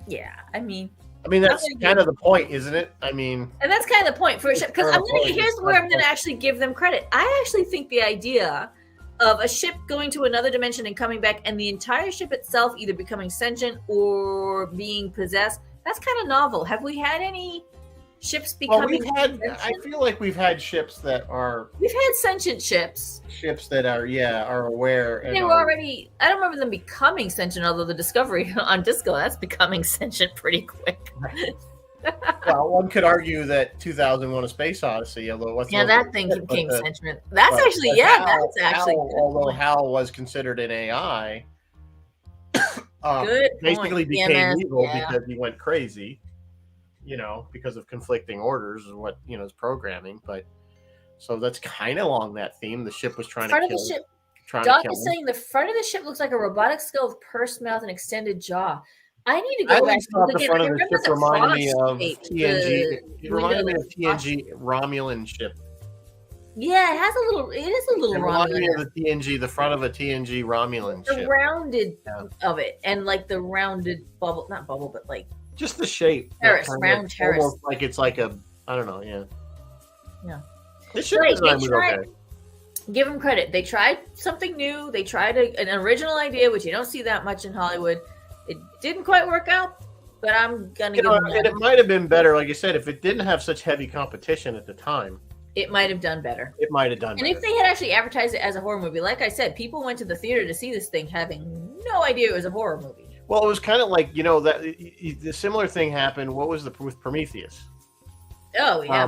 Yeah, I mean, that's kind of the point, isn't it? And that's kind of the point for a ship. Because here's where I'm gonna actually give them credit. I actually think the idea of a ship going to another dimension and coming back, and the entire ship itself either becoming sentient or being possessed, that's kind of novel. Have we had any ships becoming sentient? I feel like we've had ships that are... We've had sentient ships. Ships that are aware. And they were already... I don't remember them becoming sentient, although the Discovery on Disco, that's becoming sentient pretty quick. Right. Well, one could argue that 2001: A Space Odyssey, although that thing became sentient. That's actually although Hal was considered an AI, basically became evil because he went crazy. Because of conflicting orders and what his programming. But so that's kind of along that theme. The ship was trying to kill. Doc is saying the front of the ship looks like a robotic skull with pursed mouth and extended jaw. I need to go back. The front of the ship reminded me of TNG. It reminded me of TNG Romulan ship. Yeah, it is a little Romulan. Reminded me of the TNG, the front of a TNG Romulan ship. The rounded of it, and like the rounded bubble, not bubble, but like just the shape. Round terrace. Almost like it's like a, I don't know, Yeah. This ship design was okay. Give them credit. They tried something new. They tried an original idea, which you don't see that much in Hollywood. It didn't quite work out, but I'm gonna give them that. And it might have been better, like I said, if it didn't have such heavy competition at the time. It might have done better. And if they had actually advertised it as a horror movie, like I said, people went to the theater to see this thing having no idea it was a horror movie. Well, it was kind of like, that the similar thing happened. What was with Prometheus? Oh, yeah.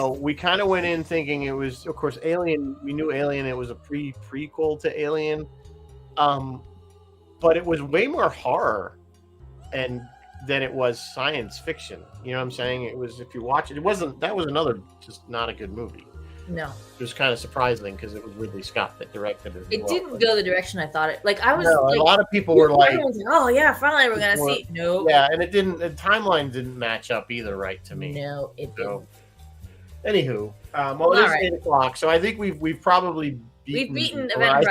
We kind of went in thinking it was, of course, Alien. We knew Alien. It was a prequel to Alien. But it was way more horror than it was science fiction. You know what I'm saying? It was, if you watch it, that was another just not a good movie. No. It was kind of surprising because it was Ridley Scott that directed it. It didn't go the direction I thought it. Like, I was. No, a lot of people were like, "Oh yeah, finally we're gonna see." No. Yeah, and the timeline didn't match up either, right, to me. No, it didn't. Anywho, it is 8 o'clock, so I think we've probably beaten Event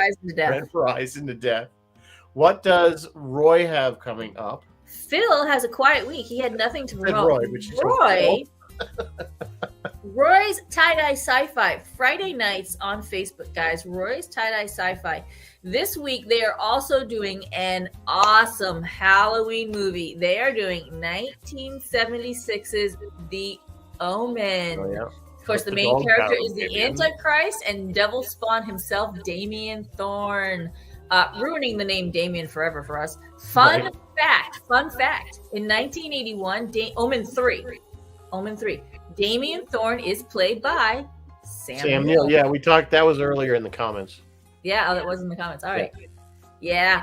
Horizon to death. What does Roy have coming up? Phil has a quiet week. He had nothing to promote. Roy's Tie-Dye Sci-Fi, Friday nights on Facebook, guys. Roy's Tie-Dye Sci-Fi. This week, they are also doing an awesome Halloween movie. They are doing 1976's The Omen. Oh, yeah. Of course, the main character is the Antichrist and Devil Spawn himself, Damien Thorne. Ruining the name Damien forever for us. Fun fact. In 1981, Omen 3. Damien Thorne is played by Sam Neill. Yeah, we talked. That was earlier in the comments. Yeah, that was in the comments. All right. Yeah.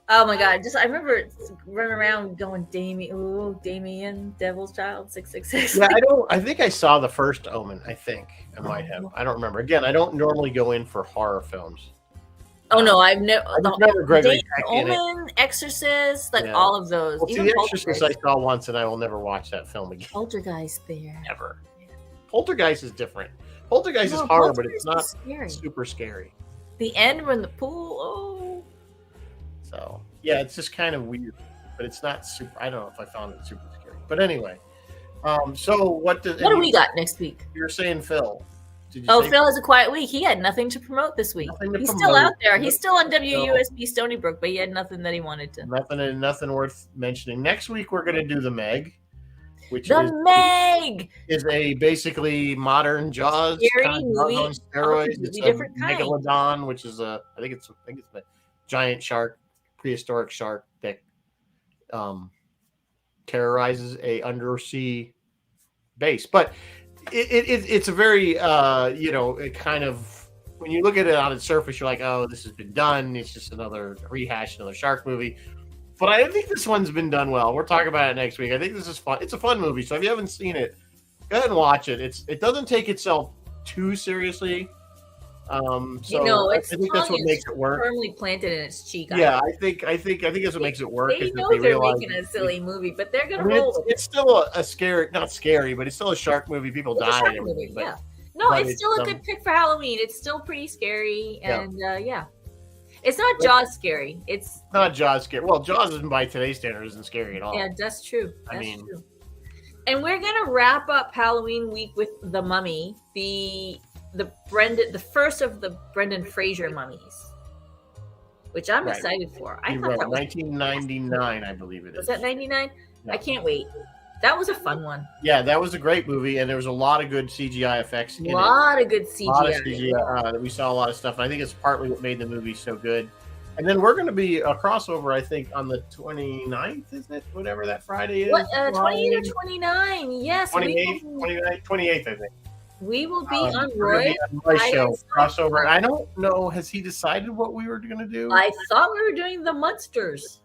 Oh my God! I remember running around going, Damien, Devil's Child, 666. Yeah, I think I saw the first Omen. I think I might have. I don't remember. Again, I don't normally go in for horror films. Oh no, I've never Gregory Omen, Exorcist, all of those. Well, The Exorcist I saw once, and I will never watch that film again. Poltergeist there. Never. Poltergeist is different. Poltergeist is horror, but it's not super scary. The end when the pool. Oh. So yeah, it's just kind of weird, but it's not super. I don't know if I found it super scary, but anyway. So what do we got next week? You're saying Phil. Phil has a quiet week. He had nothing to promote this week. He's still out there. He's still on WUSB Stony Brook, but he had nothing that he wanted to. Nothing worth mentioning. Next week we're going to do The Meg, which is a basically modern Jaws kind of on steroids. It's a megalodon, which is I think it's a giant shark, prehistoric shark that terrorizes a undersea base, but. It's a very it kind of, when you look at it on its surface, you're like, oh, this has been done. It's just another rehash, another shark movie. But I think this one's been done well. We're talking about it next week. I think this is fun. It's a fun movie. So if you haven't seen it, go ahead and watch it. It doesn't take itself too seriously. So its I think that's tongue what makes it work. firmly planted in its cheek. Yeah, I think that's what makes it work. They is that know they they're realize making a silly movie, but they're I gonna mean, roll. it's still a scary, not scary, but it's still a shark movie. People It's a die shark and everything. movie, But, No, but it's still a good pick for Halloween. It's still pretty scary, Yeah. and it's not Jaws scary. It's not Jaws scary. Well, Jaws isn't by today's standards isn't scary at all. yeah, that's true. I mean- true. And we're gonna wrap up Halloween week with The Mummy, the first of the Brendan Fraser mummies, which I'm Right. excited for. I He thought wrote that was 1999, I believe it is. was that 99? Yeah. I can't wait. That was a fun one. Yeah, that was a great movie, and there was a lot of good CGI effects in A it. lot of good A lot of CGI. CGI. We saw a lot of stuff. And I think it's partly what made the movie so good. And then we're going to be a crossover, I think, on the 29th, isn't it? Whatever that Friday is. What 28 or 29? Yes, 28th, I think. we will be on We're gonna Roy. be on Roy's I show am so crossover. pumped. I don't know. Has he decided what we were going to do? I thought we were doing the Munsters.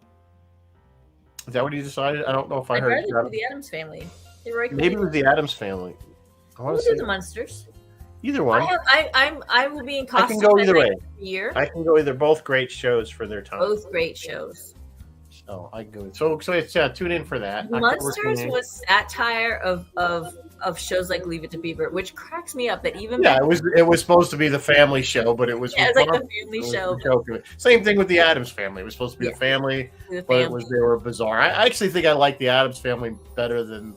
Is that what he decided? I don't know if I I'd heard. rather do the Adams Family. Hey, Roy, Maybe it was the Addams Family. I we'll want do to the see Munsters. either one. I will be in I costume. can go either way. Year. I can go either. Both great shows for their time. Both great shows. So I can go. So it's tune in for that. October Munsters 28th. was satire of shows like Leave It to Beaver, which cracks me up that even Yeah, it was supposed to be the family show, but it was it's like the it family was show. a joke. Same thing with the Addams Family. It was supposed to be Yeah. the family, The but family. they were bizarre. I actually think I like the Addams Family better than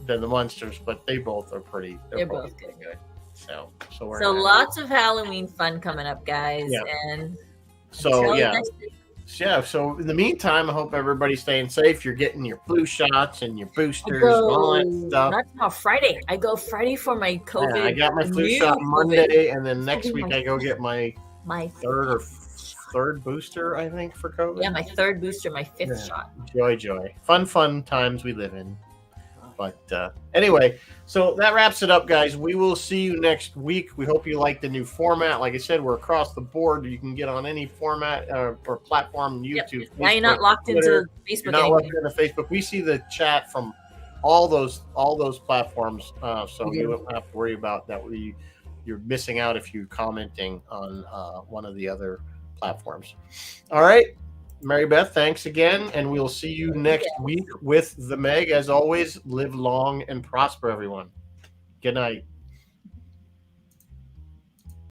the Munsters, but they both are pretty. They're both good. So we're So gonna- lots of Halloween fun coming up, guys. Yeah. And So until yeah. next week, Yeah, so in the meantime, I hope everybody's staying safe. You're getting your flu shots and your I boosters and all that stuff. not tomorrow, Friday. I go Friday for my COVID. Yeah, I got my flu new shot COVID. Monday, and then next week I go get my My third booster, I think, for COVID. my third booster, my fifth Yeah. shot. Joy. Fun times we live in. But anyway, so that wraps it up, guys. We will see you next week. We hope you like the new format. Like I said, we're across the board. You can get on any format or platform, Yep. YouTube. Now you're not Facebook, locked Twitter. into Facebook You're not anymore. locked into Facebook. We see the chat from all those platforms, so We you do. don't have to worry about that. You're missing out if you're commenting on one of the other platforms. All right. Mary Beth, thanks again, and we'll see you next week with the Meg. As always, live long and prosper, everyone. Good night.